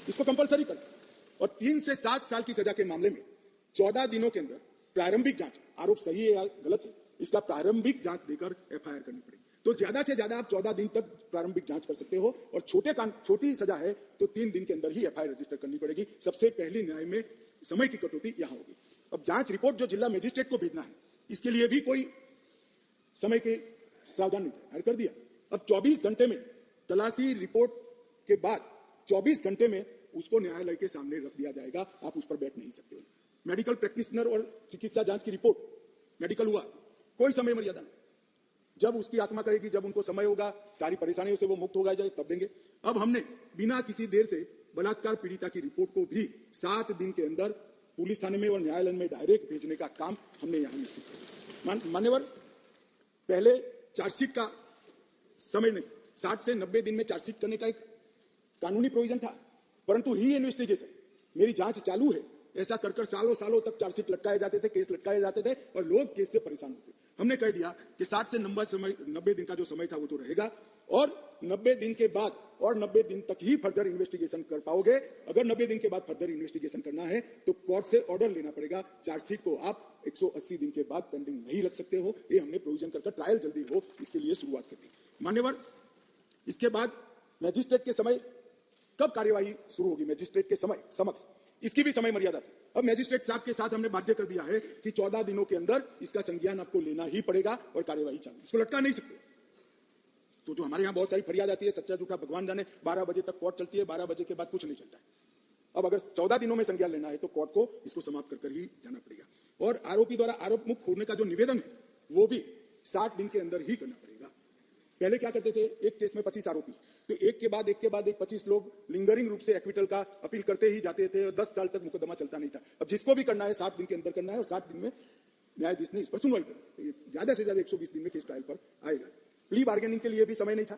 इसको कंपलसरी करते हैं। और 3 से 7 साल की सजा के मामले में 14 दिनों के अंदर प्रारंभिक जांच, आरोप सही है या गलत है, इसका प्रारंभिक जांच देकर एफआईआर करनी पड़ेगी। तो ज्यादा से ज्यादा आप 14 दिन तक प्रारंभिक जांच कर सकते हो, और छोटी सजा है तो 3 दिन के अंदर ही एफआईआर रजिस्टर करनी पड़ेगी। सबसे पहली न्याय में समय की कटौती यहां होगी। अब जांच रिपोर्ट जो जिला मजिस्ट्रेट को भेजना है, इसके लिए भी कोई समय के प्रावधान नहीं था, कर दिया। अब 24 घंटे में तलाशी रिपोर्ट के बाद 24 घंटे में उसको न्यायालय के सामने रख दिया जाएगा, आप उस पर बैठ नहीं सकते हो। मेडिकल प्रैक्टिशनर और चिकित्सा जांच की रिपोर्ट, मेडिकल हुआ, कोई समय मर्यादा नहीं। जब उसकी आत्मा कहेगी, जब उनको समय होगा, सारी परेशानियों से वो मुक्त हो जाए तब देंगे। अब हमने बिना किसी देर से बलात्कार पीड़िता की रिपोर्ट को भी 7 दिन के अंदर पुलिस थाने में और न्यायालय में डायरेक्ट भेजने का काम हमने यहां निश्चित किया। मान्यवर, पहले चार्जशीट का समय नहीं, 60 से 90 दिन में चार्जशीट करने का एक कानूनी प्रोविजन था, परंतु री इन्वेस्टिगेशन, मेरी जांच चालू है, ऐसा कर सालों सालों तक चार्जशीट लटकाए जाते थे, केस लटकाए जाते थे और लोग केस से परेशान होते। हमने कह दिया कि 60 से 90 दिन का जो समय था वो तो रहेगा, और 90 दिन के बाद और 90 दिन तक ही फर्दर इन्वेस्टिगेशन कर पाओगे। अगर 90 दिन के बाद फर्दर इन्वेस्टिगेशन करना है तो कोर्ट से ऑर्डर लेना पड़ेगा। चार्जशीट को आप 180 दिन के बाद पेंडिंग नहीं रख सकते हो। ये हमने प्रोविजन कर ट्रायल जल्दी हो इसके लिए शुरुआत कर दी। मान्यवर, इसके बाद मैजिस्ट्रेट के समय कब कार्यवाही शुरू होगी, मैजिस्ट्रेट के समय समक्ष, इसकी भी समय मर्यादा थी। अब मैजिस्ट्रेट साहब के साथ हमने बाध्य कर दिया है कि 14 दिनों के अंदर इसका संज्ञान आपको लेना ही पड़ेगा और कार्यवाही चालू, इसको लटका नहीं सकते। तो जो हमारे यहाँ बहुत सारी फरियाद आती है, सच्चा झूठा भगवान जाने, 12 बजे तक कोर्ट चलती है, 12 बजे के बाद कुछ नहीं चलता है। अब अगर 14 दिनों में संज्ञान लेना है तो कोर्ट को इसको समाप्त कर ही जाना पड़ेगा। और आरोपी द्वारा आरोप मुक्त होने का जो निवेदन है वो भी 60 दिन के अंदर ही करना पड़ेगा। पहले क्या करते थे, एक केस में 25 आरोपी, तो एक के बाद एक 25 लोग लिंगरिंग रूप से एक्विटल का अपील करते ही जाते थे और 10 साल तक मुकदमा चलता नहीं था। अब जिसको भी करना है 60 दिन के अंदर करना है और 60 दिन में न्यायाधीश ने इस पर सुनवाई करनी है। तो ज्यादा से ज्यादा 120 दिन में केस ट्रायल पर आएगा। प्ली बार्गेनिंग के लिए भी समय नहीं था,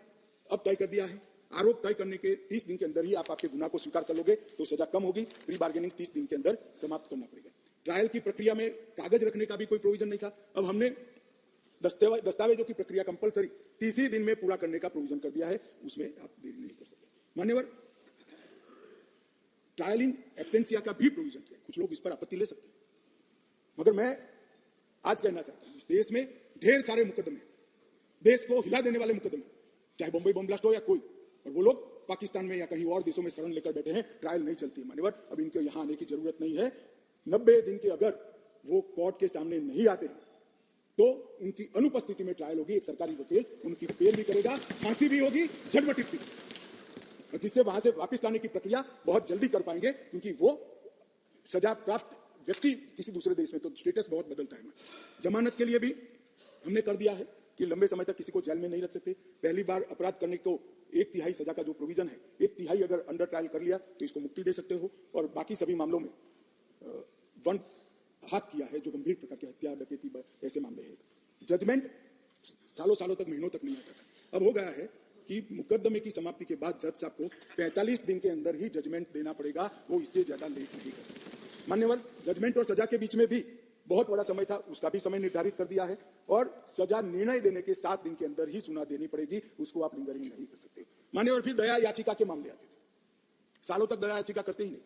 अब तय कर दिया है। आरोप तय करने के 30 दिन के अंदर ही आप आपके गुनाह को स्वीकार कर लोगे तो सजा कम होगी। प्री बार्गेनिंग 30 दिन के अंदर समाप्त करना पड़ेगा। ट्रायल की प्रक्रिया में कागज रखने का भी कोई प्रोविजन नहीं था, अब हमने दस्तावेजों की प्रक्रिया कंपलसरी 30 ही दिन में पूरा करने का प्रोविजन कर दिया है, उसमें आप देरी नहीं कर सकते। मान्यवर, ट्रायल इन एब्सेंसिया का भी प्रोविजन किया है, कुछ लोग इस पर आपत्ति ले सकते हैं, मगर मैं आज कहना चाहता हूं इस देश में ढेर सारे मुकदमे, देश को हिला देने वाले मुकदमे, चाहे बम्बई बम ब्लास्ट हो या कोई, और वो लोग पाकिस्तान में या कहीं और देशों में शरण लेकर बैठे हैं, ट्रायल नहीं चलती है। मान्यवर, अब इनके यहां आने की जरूरत नहीं है। 90 दिन के अगर वो कोर्ट के सामने नहीं आते हैं तो उनकी अनुपस्थिति में ट्रायल होगी, एक सरकारी वकील उनकी बेल भी करेगा, फांसी भी होगी, जजमेंट भी, और जिससे वहां से वापस लाने की प्रक्रिया बहुत जल्दी कर पाएंगे, क्योंकि वो सजा प्राप्त व्यक्ति किसी दूसरे देश में तो स्टेटस बहुत बदलता है। जमानत के लिए भी हमने कर दिया है कि लंबे समय तक किसी को जेल में नहीं रख सकते। पहली बार अपराध करने को 1/3 सजा का जो प्रोविजन है, 1/3 अगर अंडर ट्रायल कर लिया तो इसको मुक्ति दे सकते हो, और बाकी सभी मामलों में 1 हाथ किया है जो गंभीर प्रकार की हत्या, डकैती, ऐसे मामले हैं। जजमेंट सालों सालों तक, महीनों तक नहीं आता था, अब हो गया है कि मुकदमे की समाप्ति के बाद जज साहब को 45 दिन के अंदर ही जजमेंट देना पड़ेगा, वो इससे ज्यादा लेट नहीं कर सकते। मान्यवर, जजमेंट और सजा के बीच में भी बहुत बड़ा समय था, उसका भी समय निर्धारित कर दिया है, और सजा निर्णय देने के 7 दिन के अंदर ही सुना देनी पड़ेगी, उसको आप लिंगरिंग नहीं कर सकते। मान्यवर, फिर दया याचिका के मामले आते थे, सालों तक दया याचिका करते ही नहीं,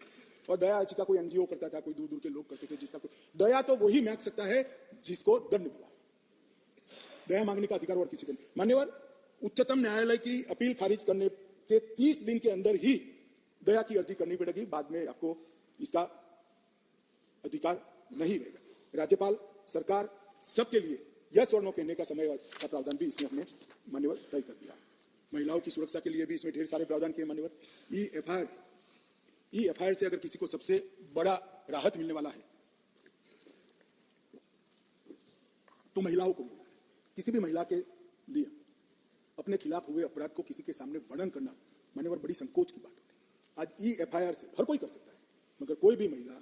और दया याचिका कोई एनजीओ करता था, कोई दूर दूर के लोग करते थे, जिसका दया तो वही मांग सकता है जिसको दंड मिला, दया मांगने का अधिकार और किसी को नहीं। मान्यवर, उच्चतम न्यायालय की अपील खारिज करने के 30 दिन के अंदर ही दया की अर्जी करनी पड़ेगी, बाद में आपको इसका अधिकार नहीं रहेगा। राज्यपाल, सरकार, सबके लिए यस और नो कहने का समय का प्रावधान भी इसमें हमने मान्यवर तय कर दिया। महिलाओं की सुरक्षा के लिए भी इसमें ढेर सारे प्रावधान किए मान्यवर। ई एफआईआर से अगर किसी को सबसे बड़ा राहत मिलने वाला है तो महिलाओं को मिलना है। किसी भी महिला के लिए अपने खिलाफ हुए अपराध को किसी के सामने वर्णन करना मान्यवर बड़ी संकोच की बात होती है, आज EFIR से हर कोई कर सकता है, मगर कोई भी महिला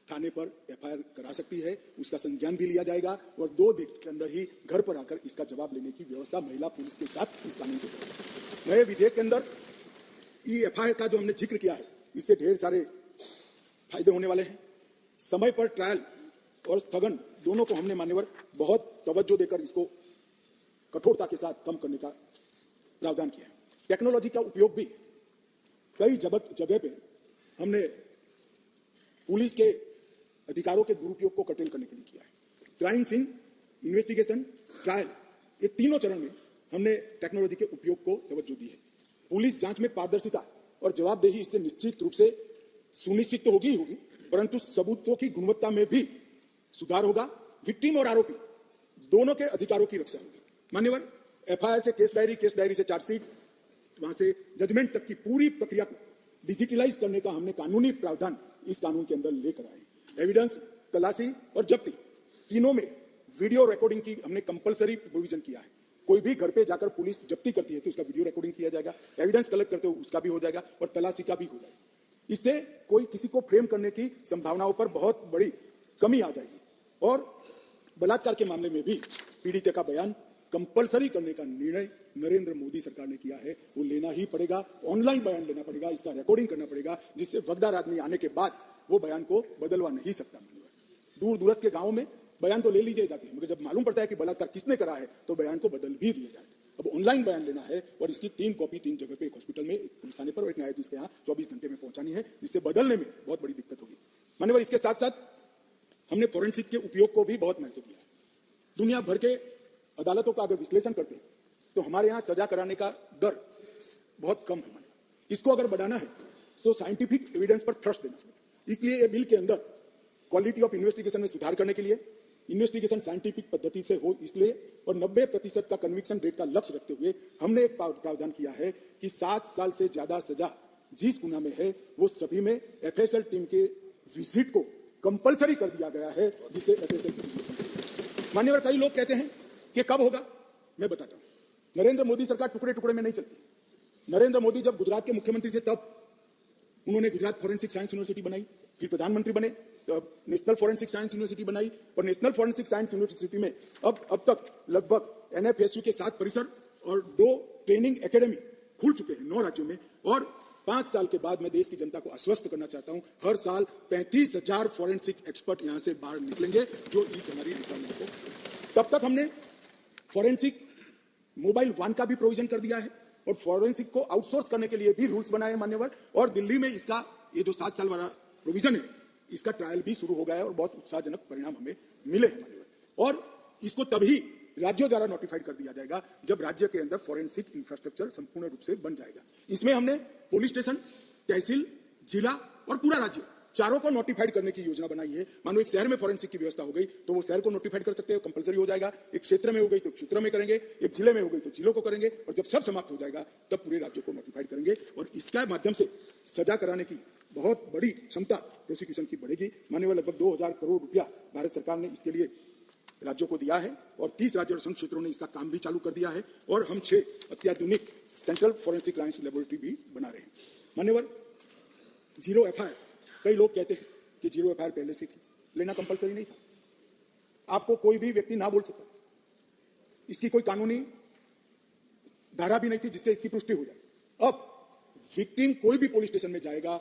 थाने पर FIR करा सकती है, उसका संज्ञान भी लिया जाएगा और 2 दिन के अंदर ही घर पर आकर इसका जवाब लेने की व्यवस्था महिला पुलिस के साथ इस कानून के तहत। नए विधेयक के अंदर EFIR का जो हमने जिक्र किया है, इससे ढेर सारे फायदे होने वाले हैं। समय पर ट्रायल और स्थगन दोनों को हमने मान्यवर बहुत तवज्जो देकर इसको कठोरता के साथ कम करने का प्रावधान किया है। टेक्नोलॉजी का उपयोग भी कई जगह पे हमने पुलिस के अधिकारों के दुरुपयोग को कर्टेल करने के लिए किया है। क्राइम सीन, इन्वेस्टिगेशन, ट्रायल, ये तीनों चरण में हमने टेक्नोलॉजी के उपयोग को तवज्जो दी है। पुलिस जांच में पारदर्शिता और जवाबदेही इससे निश्चित रूप से सुनिश्चित तो होगी ही होगी, परंतु सबूतों की गुणवत्ता में भी सुधार होगा। विक्टिम और आरोपी दोनों के अधिकारों की रक्षा होगी। मान्यवर, FIR से केस डायरी से चार्जशीट, वहां से जजमेंट तक की पूरी प्रक्रिया को डिजिटलाइज करने का हमने कानूनी प्रावधान इस कानून के अंदर लेकर आए। एविडेंस, तलाशी और जब्ती तीनों में वीडियो रिकॉर्डिंग की हमने कंपलसरी प्रोविजन किया है। कोई भी घर पे जाकर पुलिस जब्ती करती है तो उसका वीडियो रिकॉर्डिंग किया जाएगा, एविडेंस कलेक्ट करते हो उसका भी हो जाएगा और तलाशी का भी हो जाएगा। इससे कोई किसी को फ्रेम करने की संभावनाओं पर बहुत बड़ी कमी आ जाएगी। और बलात्कार के मामले में भी पीड़ित का बयान कंपलसरी करने का निर्णय नरेंद्र मोदी सरकार ने किया है, वो लेना ही पड़ेगा। ऑनलाइन बयान लेना पड़ेगा, इसका रिकॉर्डिंग करना पड़ेगा, जिससे वफादार आदमी आने के बाद वो बयान को बदलवा नहीं सकता। दूर दूरस्थ के गांव में बयान तो ले लीजिए जाते हैं, मगर जब मालूम पड़ता है कि बलात्कार किसने करा है तो बयान को बदल भी दिया जाता है। अब ऑनलाइन बयान लेना है और इसकी 3 कॉपी 3 जगह पे, एक हॉस्पिटल में, एक पुलिस थाने पर और एक न्यायाधीश के यहाँ 24 घंटे में पहुंचानी है, जिससे बदलने में बहुत बड़ी दिक्कत होगी। मान्यवर, इसके साथ साथ हमने फोरेंसिक के उपयोग को भी बहुत महत्व दिया है। दुनिया भर के अदालतों का अगर विश्लेषण करते हैं तो हमारे यहाँ सजा कराने का दर बहुत कम है। इसको अगर बढ़ाना है तो साइंटिफिक एविडेंस पर थ्रस्ट देना पड़ेगा। इसलिए ये बिल के अंदर क्वालिटी ऑफ इन्वेस्टिगेशन में सुधार करने के लिए, इन्वेस्टिगेशन साइंटिफिक पद्धति से हो इसलिए, और 90% का कन्विक्शन रेट का लक्ष्य रखते हुए हमने एक प्रावधान किया है कि 7 साल से ज्यादा सजा जिस गुना में है वो सभी में FSL टीम के विजिट को कंपलसरी कर दिया गया है, जिससे FSL मान्यवर, कई लोग कहते हैं कि कब होगा, मैं बताता हूं। नरेंद्र मोदी सरकार टुकड़े टुकड़े में नहीं चलती। नरेंद्र मोदी जब गुजरात के मुख्यमंत्री थे तब उन्होंने गुजरात फोरेंसिक साइंस यूनिवर्सिटी बनाई, फिर प्रधानमंत्री बने तो नेशनल फोरेंसिक साइंस यूनिवर्सिटी बनाई, और नेशनल फोरेंसिक साइंस यूनिवर्सिटी में अब तक लगभग NFSU के 7 परिसर और 2 ट्रेनिंग एकेडमी खुल चुके हैं 9 राज्यों में। और 5 साल के बाद मैं देश की जनता को आश्वस्त करना चाहता हूं, हर साल 35,000 फोरेंसिक एक्सपर्ट यहां से बाहर निकलेंगे, जो इस हमारी रिक्वायरमेंट को। तब तक हमने फोरेंसिक मोबाइल वान का भी प्रोविजन कर दिया है और फोरेंसिक को आउटसोर्स करने के लिए भी रूल्स बनाए मान्यवर। और दिल्ली में इसका ये जो 7 साल वाला प्रोविजन है, इसका ट्रायल भी शुरू हो गया है और बहुत उत्साहजनक परिणाम हमें मिले हैं मान्यवर। और इसको तभी राज्यों द्वारा नोटिफाइड कर दिया जाएगा जब राज्य के अंदर फोरेंसिक इंफ्रास्ट्रक्चर संपूर्ण रूप से बन जाएगा। इसमें हमने पुलिस स्टेशन, तहसील, जिला और पूरा राज्य चारों को नोटिफाइड करने की योजना बनाई है। मानो एक शहर में फोरेंसिक की व्यवस्था हो गई तो वो शहर को नोटिफाइड कर सकते हैं, कंपलसरी हो जाएगा। एक क्षेत्र में हो गई तो क्षेत्र में करेंगे, एक जिले में हो गई तो जिलों को करेंगे, और जब सब समाप्त हो जाएगा तब पूरे राज्य को नोटिफाइड करेंगे। और इसके माध्यम से सजा कराने की बहुत बड़ी क्षमता प्रोसिक्यूशन की बढ़ेगी। मान्यवर, लगभग 2000 करोड़ रुपया भारत सरकार ने इसके लिए राज्यों को दिया है और 30 राज्यों और संघ क्षेत्रों ने इसका काम भी चालू कर दिया है। और हम 6 अत्याधुनिक सेंट्रल फोरेंसिक साइंस लेबोरेटरी भी बना रहे हैं। मान्यवर, 0 FIR, कई लोग कहते हैं कि 0 FIR पहले से थी, लेना कंपलसरी नहीं था। आपको कोई भी व्यक्ति ना बोल सकता, इसकी कोई कानूनी धारा भी नहीं थी जिससे इसकी पुष्टि हो जाए। अब विक्टिम कोई भी पुलिस स्टेशन में जाएगा,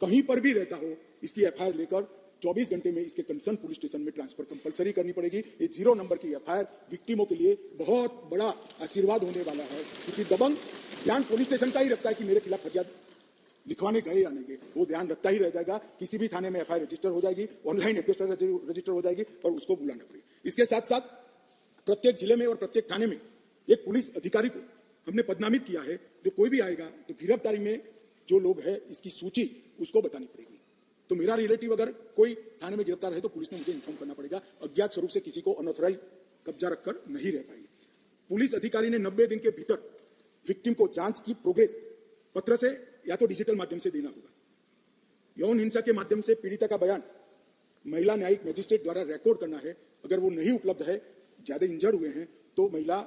कहीं पर भी रहता हो, इसकी FIR लेकर 24 घंटे में इसके कंसर्न पुलिस स्टेशन में ट्रांसफर कंपलसरी करनी पड़ेगी। ये 0 नंबर की FIR विक्टिमों के लिए बहुत बड़ा आशीर्वाद होने वाला है, क्योंकि दबंग ध्यान पुलिस स्टेशन का ही रखता है कि मेरे खिलाफ फरियाद लिखवाने गए या नहीं गए, वो ध्यान रखता ही रह जाएगा। किसी भी थाने में FIR रजिस्टर हो जाएगी, ऑनलाइन रजिस्टर हो जाएगी और उसको बुलाना पड़ेगा। इसके साथ साथ प्रत्येक जिले में और प्रत्येक थाने में एक पुलिस अधिकारी को हमने पदनामित किया है, जो कोई भी आएगा तो गिरफ्तारी में जो लोग हैं इसकी सूची उसको बतानी पड़ेगी। तो मेरा रिलेटिव अगर कोई थाने में गिरफ्तार है तो पुलिस ने मुझे इन्फॉर्म करना पड़ेगा। अज्ञात स्वरूप से किसी को अनऑथराइज कब्जा रखकर नहीं रह पाएंगे। पुलिस अधिकारी ने 90 दिन के भीतर विक्टिम को जांच की प्रोग्रेस पत्र से या तो डिजिटल माध्यम से देना होगा। यौन हिंसा के माध्यम से पीड़िता का बयान महिला न्यायिक मजिस्ट्रेट द्वारा रिकॉर्ड करना है। अगर वो नहीं उपलब्ध है, ज्यादा इंजर्ड हुए हैं, तो महिला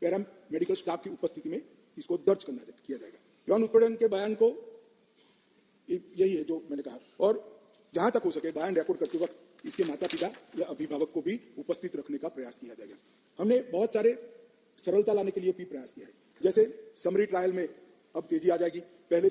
पैरा मेडिकल स्टाफ की उपस्थिति में इसको दर्ज किया जाएगा। यौन उत्पीड़न के बयान को यही है जो मैंने कहा। और जहां तक हो सके बयान रिकॉर्ड करते वक्त इसके माता पिता या अभिभावक को भी उपस्थित रखने का प्रयास किया जाएगा। हमने बहुत सारे सरलता लाने के लिए भी प्रयास किया है, जैसे समरी ट्रायल में अब तेजी आ जाएगी। पहले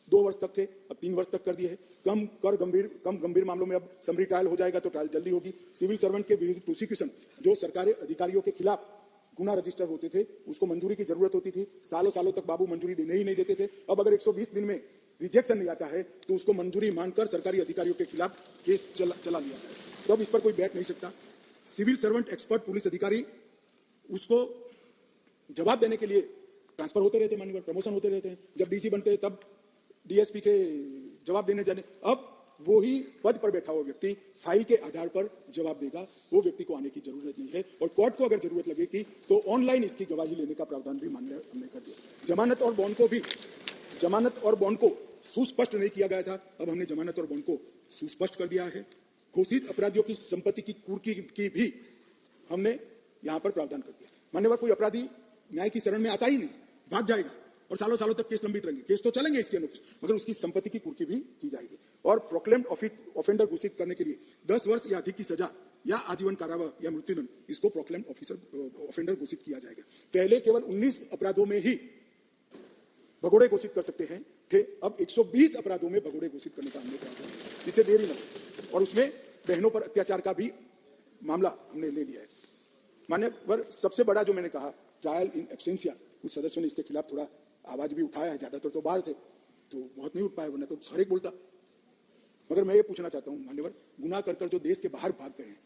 2 वर्ष तक थे, अब 3 वर्ष तक कर दिए हैं। कम गंभीर मामलों में अब समरी ट्रायल हो जाएगा तो ट्रायल जल्दी होगी। सिविल सर्वेंट के विरुद्ध प्रोसिक्यूशन, जो सरकारी अधिकारियों के खिलाफ गुना रजिस्टर होते थे, उसको मंजूरी की जरूरत होती थी। सालों तक बाबू मंजूरी देने ही नहीं देते थे। अब अगर 120 दिन में रिजेक्शन नहीं आता है तो उसको मंजूरी मांगकर सरकारी अधिकारियों के खिलाफ केस चला लिया है, तो अब इस पर कोई बैठ नहीं सकता। सिविल सर्वेंट, एक्सपर्ट पुलिस अधिकारी, उसको जवाब देने के लिए ट्रांसफर होते रहते, मान्यवर प्रमोशन होते रहते हैं। जब डीजी बनते हैं तब डीएसपी के जवाब देने जाने, अब वो ही पद पर बैठा हुआ व्यक्ति फाइल के आधार पर जवाब देगा। वो व्यक्ति को आने की जरूरत नहीं है। और कोर्ट को अगर जरूरत लगेगी तो ऑनलाइन इसकी गवाही लेने का प्रावधान भी मान्य हमने कर दिया। जमानत और बॉन्ड को सुस्पष्ट नहीं किया गया था, अब हमने जमानत और बॉन्ड को सुस्पष्ट कर दिया है। घोषित अपराधियों की संपत्ति की कुर्की की भी हमने यहां पर प्रावधान कर दिया। मान्यवर, कोई अपराधी न्याय की शरण में आता ही नहीं, भाग जाएगा और सालों तक केस लंबित रहेंगे। केस तो चलेंगे इसके अनुसार, मगर उसकी संपत्ति की कुर्की भी की जाएगी। और प्रोक्लेम्ड ऑफेंडर घोषित करने के लिए 10 वर्ष या अधिक की सजा या आजीवन कारावास या मृत्युदंड, इसको प्रोक्लेम्ड ऑफेंडर घोषित किया जाएगा। पहले केवल 19 अपराधों में ही भगोड़े घोषित कर सकते हैं थे, अब 120 अपराधों में भगोड़े घोषित करने का हमने कहा, जिससे देरी न हो। और उसमें बहनों पर अत्याचार का भी मामला हमने ले लिया है। मान्यवर, सबसे बड़ा जो मैंने कहा, ट्रायल इन एब्सेंशिया, कुछ सदस्यों ने इसके खिलाफ थोड़ा आवाज भी उठाया है, ज्यादातर तो बाहर थे तो बहुत नहीं उठ पाए, वरना तो हर एक बोलता। मगर मैं ये पूछना चाहता हूं मान्यवर, गुनाह कर जो देश के बाहर भाग गए हैं,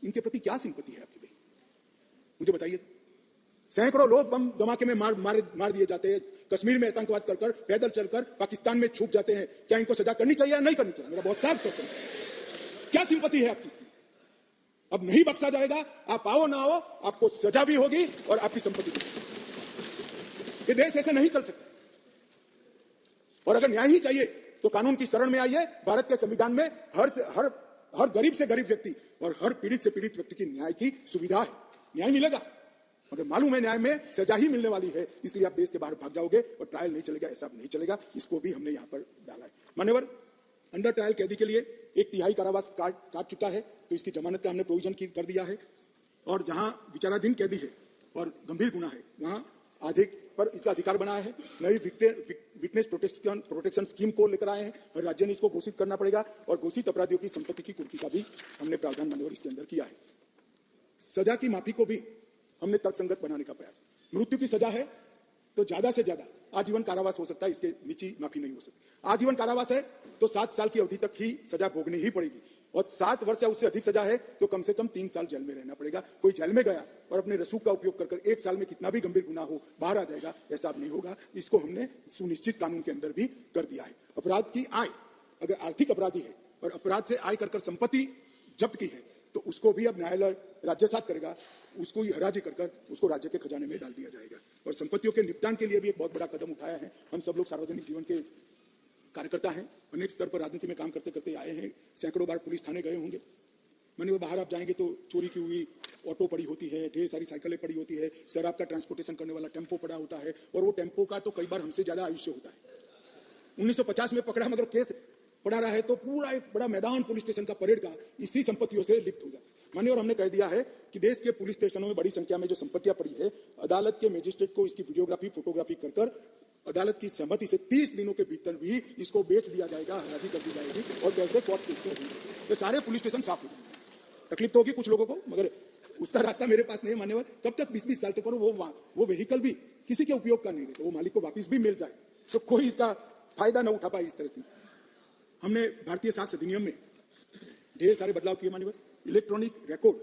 इनके प्रति क्या सिंपैथी है आपकी? मुझे बताइए। सैकड़ों लोग बम धमाके में मार दिए जाते हैं, कश्मीर में आतंकवाद कर पैदल चलकर पाकिस्तान में छुप जाते हैं, क्या इनको सजा करनी चाहिए या नहीं करनी चाहिए? मेरा बहुत साफ प्रश्न है, क्या सिंपैथी है आपकी? अब नहीं बख्शा जाएगा, आप आओ ना आओ, आपको सजा भी होगी और आपकी संपत्ति भी। ये देश ऐसे नहीं चल सकता। और अगर न्याय ही चाहिए तो कानून की शरण में आइए। भारत के संविधान में हर गरीब से गरीब व्यक्ति और हर पीड़ित से पीड़ित व्यक्ति की न्याय की सुविधा है, न्याय मिलेगा। मगर मालूम है न्याय में सजा ही मिलने वाली है, इसलिए आप देश के बाहर भाग जाओगे और ट्रायल नहीं चलेगा, ऐसा नहीं चलेगा। इसको भी हमने यहां पर डाला है। मान्यवर, अंडर ट्रायल कैदी के लिए 1/3 कारावास काट चुका है, तो इसकी जमानत का हमने प्रोविजन कर दिया है। और जहां विचाराधीन कैदी है और गंभीर गुना है, वहां अधिक पर इसका अधिकार बनाया है। नई विटनेस प्रोटेक्शन स्कीम को लेकर आए हैं और राज्य ने इसको घोषित करना पड़ेगा। और घोषित अपराधियों की संपत्ति की कुर्की का भी हमने प्रावधान मान्यवर इसके अंदर किया है। सजा की माफी को भी हमने तर्कसंगत बनाने का प्रयास। मृत्यु की सजा है तो ज्यादा से ज्यादा आजीवन कारावास हो सकता है, इसके नीचे माफी नहीं हो सकती। आजीवन कारावास है तो 7 साल की अवधि तक ही सजा भोगनी ही पड़ेगी, और 7 वर्ष या उससे अधिक सजा है तो कम से कम 3 साल जेल में रहना पड़ेगा। कोई जेल में गया और अपने रसूख का उपयोग कर 1 साल में कितना भी गंभीर गुनाह हो बाहर आ जाएगा, ऐसा नहीं होगा। इसको हमने सुनिश्चित कानून के अंदर भी कर दिया है। अपराध की आय, अगर आर्थिक अपराधी है और अपराध से आय कर संपत्ति जब्त की है तो उसको भी अब न्यायालय राज्य साथ करेगा, उसको हराजी कर उसको राज्य के खजाने में डाल दिया जाएगा। और संपत्तियों के निपटान के लिए भी एक बहुत बड़ा कदम उठाया है। हम सब लोग सार्वजनिक जीवन के कार्यकर्ता हैं, अनेक स्तर पर राजनीति में काम करते करते आए हैं, सैकड़ों बार पुलिस थाने गए होंगे। माने वो बाहर आप जाएंगे तो चोरी की हुई ऑटो पड़ी होती है, ढेर सारी साइकिलें पड़ी होती है, शराब का ट्रांसपोर्टेशन करने वाला टेम्पो पड़ा होता है, और वो टेम्पो का तो कई बार हमसे ज्यादा आयुष्य होता है। 1950 में पकड़ा, मगर केस पड़ा रहा है तो पूरा एक बड़ा मैदान पुलिस स्टेशन का परेड का इसी संपत्तियों से लिप्त हो जाता है। माने और हमने कह दिया है कि देश के पुलिस स्टेशनों में बड़ी संख्या में जो संपत्तियां पड़ी है, अदालत के मजिस्ट्रेट को इसकी वीडियोग्राफी फोटोग्राफी कर अदालत की सहमति से 30 दिनों के भीतर भी इसको बेच दिया जाएगा, हराजी कर दी जाएगी और वैसे कोर्ट केस में तो सारे पुलिस स्टेशन साफ हो जाएंगे। तकलीफ तो होगी कुछ लोगों को, मगर उसका रास्ता मेरे पास नहीं है मान्यवर। कब तक 20-20 साल तक करो, वो व्हीकल भी किसी के उपयोग का नहीं है, तो वो मालिक को वापिस भी मिल जाए तो कोई इसका फायदा न उठा पाए। इस तरह से हमने भारतीय साक्ष्य अधिनियम में ढेर सारे बदलाव किए मान्यवर। इलेक्ट्रॉनिक रिकॉर्ड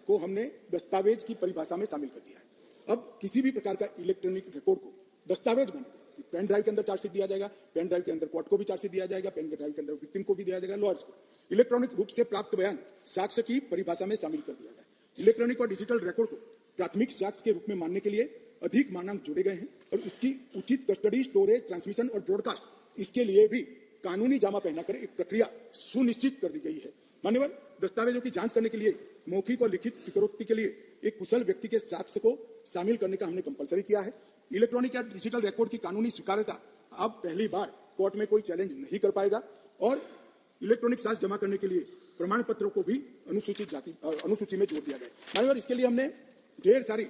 को हमने दस्तावेज की परिभाषा में शामिल कर दिया है। अब किसी भी प्रकार का इलेक्ट्रॉनिक रिकॉर्ड को दस्तावेज बना देगा। पेन ड्राइव के अंदर चार्जशीट दिया जाएगा, पेन ड्राइव के अंदर कोर्ट को भी चार्जशीट दिया जाएगा, पेन ड्राइव के अंदर विक्टिम को भी दिया जाएगा, लॉयर्स को। इलेक्ट्रॉनिक रूप से प्राप्त बयान साक्ष्य की परिभाषा में शामिल कर दिया गया। इलेक्ट्रॉनिक और डिजिटल रिकॉर्ड को प्राथमिक साक्ष्य के रूप में मानने के लिए अधिक मानक जोड़े गए हैं और इसकी उचित कस्टडी, स्टोरेज, ट्रांसमिशन और ब्रॉडकास्ट, इसके लिए भी कानूनी जामा पहनाकर एक प्रक्रिया सुनिश्चित कर दी गई है। मान्यवर, दस्तावेजों की जांच करने के लिए मौखिक और लिखित स्वीकारोक्ति के लिए एक कुशल व्यक्ति के साक्ष्य को शामिल करने का हमने कंपलसरी किया है। इलेक्ट्रॉनिक या डिजिटल रिकॉर्ड की कानूनी स्वीकार्यता अब पहली बार कोर्ट में कोई चैलेंज नहीं कर पाएगा और इलेक्ट्रॉनिक साक्ष्य जमा करने के लिए प्रमाण पत्रों को भी अनुसूची में जोड़ दिया गया। माननीय, इसके लिए हमने ढेर सारी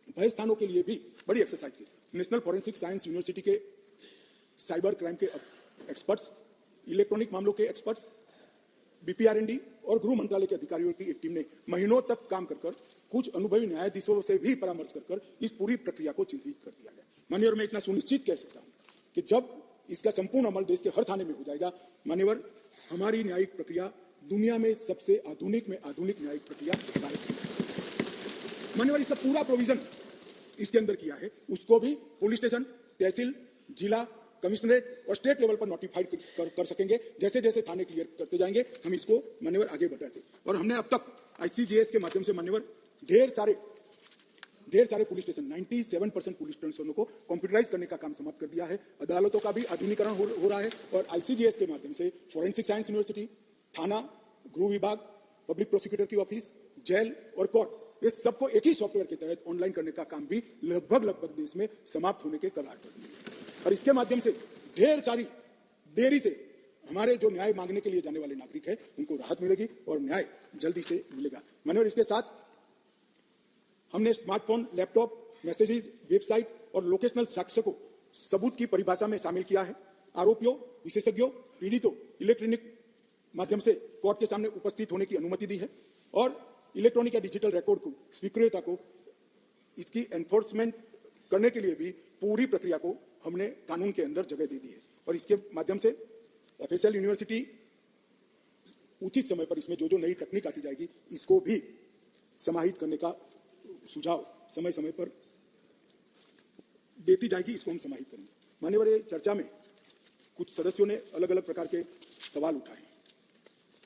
भय स्थानों के लिए भी बड़ी एक्सरसाइज की। नेशनल फॉरेंसिक साइंस यूनिवर्सिटी के साइबर क्राइम के एक्सपर्ट्स, इलेक्ट्रॉनिक मामलों के एक्सपर्ट्स, बीपीआरएनडी और गृह मंत्रालय के अधिकारियों की एक टीम ने महीनों तक काम कर कुछ अनुभवी न्यायाधीशों से भी परामर्श कर इस पूरी प्रक्रिया को चिन्हित कर दिया गया। मान्यवर, मैं इतना सुनिश्चित कह सकता हूं कि जब इसका संपूर्ण अमल देश के हर थाने में हो जाएगा, मान्यवर, हमारी न्यायिक प्रक्रिया दुनिया में सबसे आधुनिक में आधुनिक न्यायिक प्रक्रिया मान्यवर, इसका पूरा प्रोविजन इसके अंदर किया है। उसको भी पुलिस स्टेशन, तहसील, जिला, कमिश्नरेट और स्टेट लेवल पर नोटिफाइड कर सकेंगे। जैसे जैसे थाने क्लियर करते जाएंगे हम इसको मान्यवर आगे बढ़ाते। और हमने अब तक आईसीजेएस के माध्यम से मान्यवर ढेर सारे पुलिस स्टेशन 97% पुलिस स्टेशनों को कंप्यूटराइज करने का काम समाप्त कर दिया है। अदालतों का भी आधुनिकीकरण हो रहा है और आईसीजेएस के माध्यम से फॉरेंसिक साइंस यूनिवर्सिटी, थाना, गृह विभाग, पब्लिक प्रोसिक्यूटर की ऑफिस, जेल और कोर्ट, ये सबको एक ही सॉफ्टवेयर के तहत ऑनलाइन करने का काम भी लगभग देश में समाप्त होने के कगार पर है। और इसके माध्यम से ढेर सारी देरी से हमारे जो न्याय मांगने के लिए जाने वाले नागरिक हैं उनको राहत मिलेगी और न्याय जल्दी से मिलेगा। माननीय, इसके साथ हमने स्मार्टफोन, लैपटॉप, मैसेजेस, वेबसाइट और लोकेशनल साक्ष्य को सबूत की परिभाषा में शामिल किया है। आरोपियों, विशेषज्ञों, पीड़ितों इलेक्ट्रॉनिक माध्यम से कोर्ट के सामने उपस्थित होने की अनुमति दी है और इलेक्ट्रॉनिक या डिजिटल रिकॉर्ड को स्वीकृतता को इसकी एनफोर्समेंट करने के लिए भी पूरी प्रक्रिया को हमने कानून के अंदर जगह दे दी है। और इसके माध्यम से एफएसएल यूनिवर्सिटी उचित समय पर इसमें जो नई तकनीक आती जाएगी इसको भी समाहित करने का सुझाव समय समय पर देती जाएगी, इसको हम समाहित करेंगे। मान्यवर, ये चर्चा में कुछ सदस्यों ने अलग अलग प्रकार के सवाल उठाए।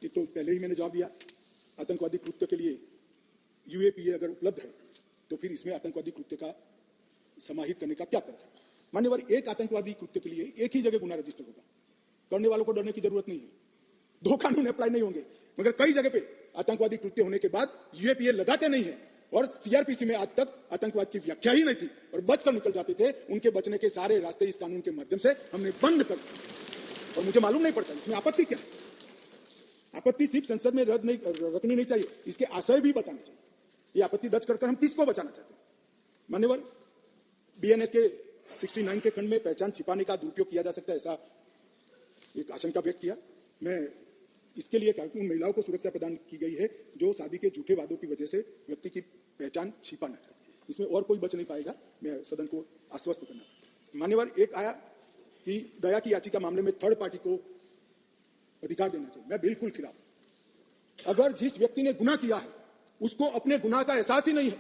एक तो पहले ही मैंने जवाब दिया, आतंकवादी कृत्य के लिए यूएपीए अगर उपलब्ध है तो फिर इसमें आतंकवादी कृत्य का समाहित करने का क्या तर्क है। मान्यवर, एक आतंकवादी कृत्य के लिए एक ही जगह गुना रजिस्टर होगा, करने वालों को डरने की जरूरत नहीं है। दो कानून अप्लाई नहीं होंगे, मगर कई जगह पे आतंकवादी कृत्य होने के बाद यूएपीए लगाते नहीं है और सीआरपीसी में आज तक आतंकवाद की व्याख्या ही नहीं थी और बचकर निकल जाते थे। उनके बचने के सारे रास्ते इस कानून के माध्यम से हमने बंद कर दिए और मुझे मालूम नहीं पड़ता इसमें आपत्ति क्या है। आपत्ति सिर्फ संसद में रखनी नहीं चाहिए, इसके आशय भी बताने चाहिए। ये आपत्ति दर्ज कर हम किसको बचाना चाहते हैं। मान्यवर, बीएनएस के 69 के खंड में पहचान छिपाने का दुरुपयोग किया जा सकता है, ऐसा एक आशंका व्यक्त किया। मैं इसके लिए कहा कि उन महिलाओं को सुरक्षा प्रदान की गई है जो शादी के झूठे वादों की वजह से व्यक्ति की पहचान छिपाना चाहते हैं। इसमें और कोई बच नहीं पाएगा, मैं सदन को आश्वस्त करना। मान्यवर, एक आया कि दया की याचिका मामले में थर्ड पार्टी को अधिकार देना चाहिए। मैं बिल्कुल खिलाफ। अगर जिस व्यक्ति ने गुनाह किया है उसको अपने गुनाह का एहसास ही नहीं है,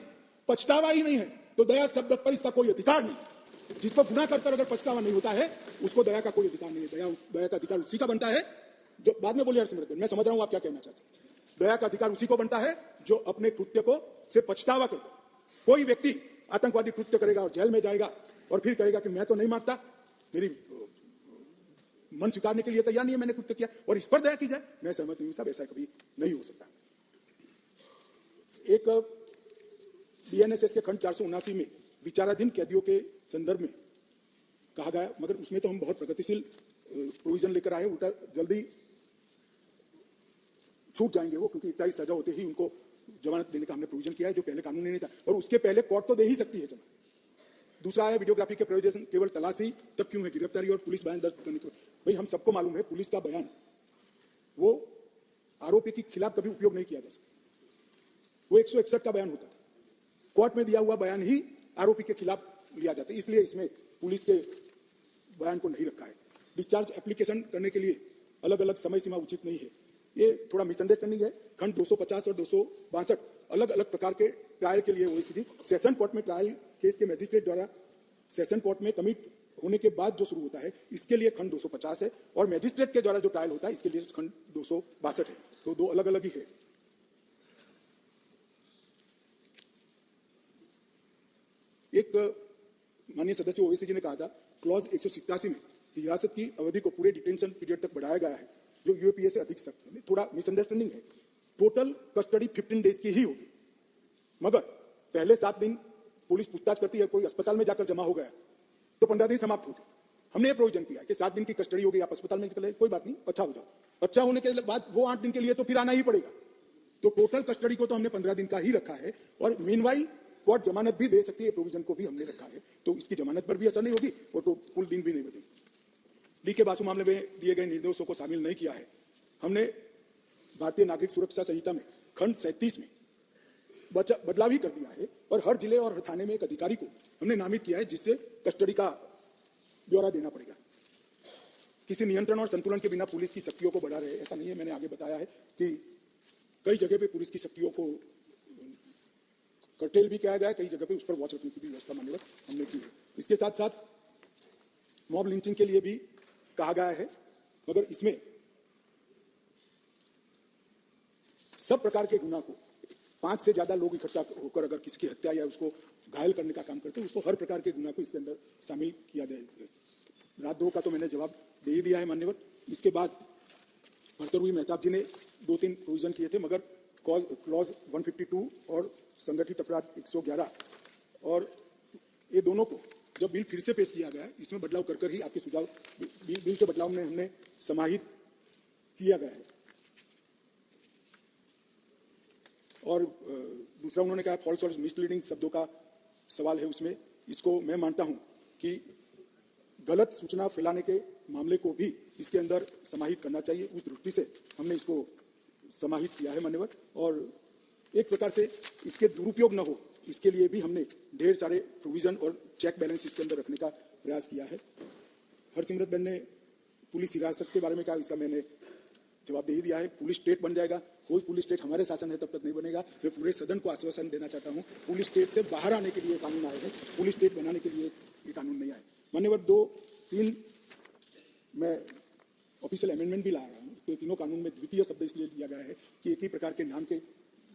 पछतावा ही नहीं है, तो दया शब्द पर इसका कोई अधिकार नहीं है। जिसको गुनाह करकर अगर पछतावा नहीं होता है उसको दया का कोई अधिकार नहीं है। दया का अधिकार उसी का बनता है जो बाद में बोले हरसिमरत, मैं समझ रहा हूं आप क्या कहना चाहते हैं। दया का अधिकार उसी को बनता है जो अपने कृत्य को से पछतावा करता है। कोई व्यक्ति आतंकवादी कृत्य करेगा और जेल में जाएगा और फिर कहेगा कि मैं तो नहीं मांगता, मेरी मन स्वीकारने के लिए तैयार नहीं है, मैंने कृत्य किया, और इस पर दया की जाए, मैं सहमत नहीं हूं साहब, ऐसा कभी नहीं हो सकता। एक बीएनएसएस के खंड 479 में विचाराधीन कैदियों के संदर्भ में कहा गया, मगर उसमें तो हम बहुत प्रगतिशील प्रोविजन लेकर आए, उल्टा जल्दी छूट जाएंगे वो, क्योंकि 21 सजा होते ही उनको जमानत देने का हमने प्रोविजन किया है, जो पहले कानून नहीं था, और उसके पहले कोर्ट तो दे ही सकती है जमानत। दूसरा है वीडियोग्राफी के प्रयोजन केवल तलाशी तक क्यों है, गिरफ्तारी और पुलिस बयान दर्ज करने के। भाई हम सबको मालूम है पुलिस का बयान वो आरोपी के खिलाफ कभी उपयोग नहीं किया जा सकता, वो 161 का बयान होता है, कोर्ट में दिया हुआ बयान ही आरोपी के खिलाफ लिया जाता है, इसलिए इसमें पुलिस के बयान को नहीं रखा है। डिस्चार्ज एप्लीकेशन करने के लिए अलग अलग समय सीमा उचित नहीं है, ये थोड़ा मिसअंडरस्टैंडिंग है। खंड 250 और 262 अलग अलग प्रकार के ट्रायल के लिए ओएसीडी सेशन कोर्ट में ट्रायल केस के मैजिस्ट्रेट द्वारा सेशन कोर्ट में कमिट होने के बाद जो शुरू होता है, इसके लिए खंड 250 है, और मैजिस्ट्रेट के द्वारा जो ट्रायल होता है इसके लिए खंड 262 है, तो दो अलग अलग ही है। एक माननीय सदस्य ओएसीडी ने कहा था क्लॉज 187 में हिरासत की अवधि को पूरे डिटेंशन पीरियड तक बढ़ाया गया है, जो यूएपीए से अधिक सख्त है। थोड़ा मिसअंडरस्टैंडिंग है, टोटल कस्टडी 15 डेज की ही होगी, मगर पहले 7 दिन पुलिस पूछताछ करती है, कोई अस्पताल में जाकर जमा हो गया तो 15 दिन समाप्त होते, हमने ये प्रोविजन किया कि 7 दिन की कस्टडी होगी, आप अस्पताल में निकले कोई बात नहीं, अच्छा हो जाओ। अच्छा होने के बाद वो 8 दिन के लिए तो फिर आना ही पड़ेगा। तो टोटल कस्टडी को तो हमने 15 दिन का ही रखा है, और मीनवाइल कोर्ट जमानत भी दे सकती है, प्रोविजन को भी हमने रखा है, तो इसकी जमानत पर भी असर नहीं होगी और तो कुल दिन भी नहीं बदलेगी। डी के बासु मामले में दिए गए निर्देशों को शामिल नहीं किया है। हमने भारतीय नागरिक सुरक्षा संहिता में खंड 37 में बदलाव ही कर दिया है, और हर जिले और हर थाने में एक अधिकारी को हमने नामित किया है, जिससे कस्टडी का ब्यौरा देना पड़ेगा। किसी नियंत्रण और संतुलन के बिना पुलिस की शक्तियों को बढ़ा रहे, ऐसा नहीं है। मैंने आगे बताया है कि कई जगह पे पुलिस की शक्तियों को कर्टेल भी किया गया है, कई जगह पे उस पर वॉच रखने की भी व्यवस्था मान्यवर हमने की है। इसके साथ साथ मॉब लिंचिंग के लिए भी कहा गया है, मगर इसमें सब प्रकार के गुनाह को 5 से ज्यादा लोग इकट्ठा होकर अगर किसी की हत्या या उसको घायल करने का काम करते हैं, उसको हर प्रकार के गुनाह को इसके अंदर शामिल किया जाएगा। रात 2 का तो मैंने जवाब दे ही दिया है मान्यवर। इसके बाद भर्तरुई मेहताब जी ने 2-3 प्रोविजन किए थे, मगर क्लॉज 152 और संगठित अपराध 111 और ये दोनों को जब बिल फिर से पेश किया गया, इसमें बदलाव कर ही आपके सुझाव बिल के बदलाव में हमने समाहित किया गया है। और दूसरा उन्होंने कहा फॉल्स और मिसलीडिंग शब्दों का सवाल है उसमें, इसको मैं मानता हूं कि गलत सूचना फैलाने के मामले को भी इसके अंदर समाहित करना चाहिए। उस दृष्टि से हमने इसको समाहित किया है मान्यवर। और एक प्रकार से इसके दुरुपयोग न हो, इसके लिए भी हमने ढेर सारे प्रोविजन और चेक बैलेंस इसके अंदर रखने का प्रयास किया है। हरसिमरत बहन ने पुलिस हिरासत के बारे में कहा, इसका मैंने जवाब दे ही दिया है। पुलिस स्टेट बन जाएगा, कोई पुलिस स्टेट हमारे शासन है तब तक नहीं बनेगा। मैं पूरे सदन को आश्वासन देना चाहता हूं, पुलिस स्टेट से बाहर आने के लिए कानून आए हैं, पुलिस स्टेट बनाने के लिए ये कानून नहीं आए। मान्यवर 2-3 मैं ऑफिशियल अमेंडमेंट भी ला रहा हूं, तो तीनों कानून में द्वितीय शब्द इसलिए दिया गया है कि एक ही प्रकार के नाम के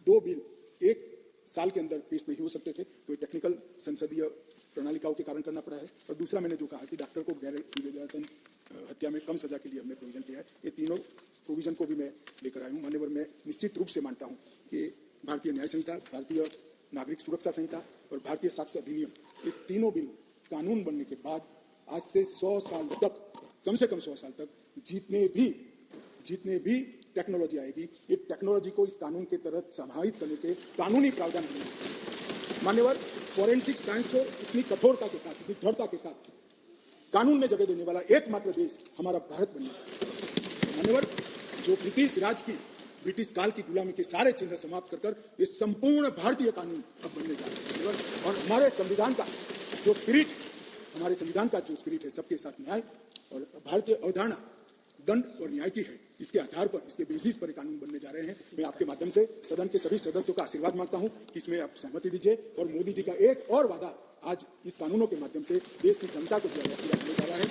2 बिल 1 साल के अंदर पेश नहीं हो सकते थे, तो ये टेक्निकल संसदीय प्रणालिकाओं के कारण करना पड़ा है। और दूसरा मैंने जो कहा कि डॉक्टर को गैर विवेचन हत्या में कम सजा के लिए हमने प्रोविजन किया है, ये तीनों प्रोविजन को भी मैं लेकर आया हूँ मान्यवर। मैं निश्चित रूप से मानता हूँ कि भारतीय न्याय संहिता, भारतीय नागरिक सुरक्षा संहिता और भारतीय साक्ष्य अधिनियम, ये तीनों बिल कानून बनने के बाद आज से 100 साल तक, कम से कम 100 साल तक जितने भी टेक्नोलॉजी आएगी, ये टेक्नोलॉजी को इस कानून के तहत समाहित करने के कानूनी प्रावधान बनेंगे। मान्यवर, फॉरेंसिक साइंस को इतनी कठोरता के साथ, इतनी दृढ़ता के साथ कानून में जगह देने वाला एकमात्र देश हमारा भारत बनेगा। मान्यवर, जो ब्रिटिश राज की, ब्रिटिश काल की गुलामी के सारे चिन्ह समाप्त कर ये संपूर्ण भारतीय कानून अब बनने जा रहे हैं। और हमारे संविधान का जो स्पिरिट है, सबके साथ न्याय और भारतीय अवधारणा दंड और न्याय की है, इसके आधार पर, इसके बेसिस पर कानून बनने जा रहे हैं। मैं आपके माध्यम से सदन के सभी सदस्यों का आशीर्वाद मांगता हूं कि इसमें आप सहमति दीजिए। और मोदी जी का एक और वादा आज इस कानूनों के माध्यम से देश की जनता को दिया जा रहा है।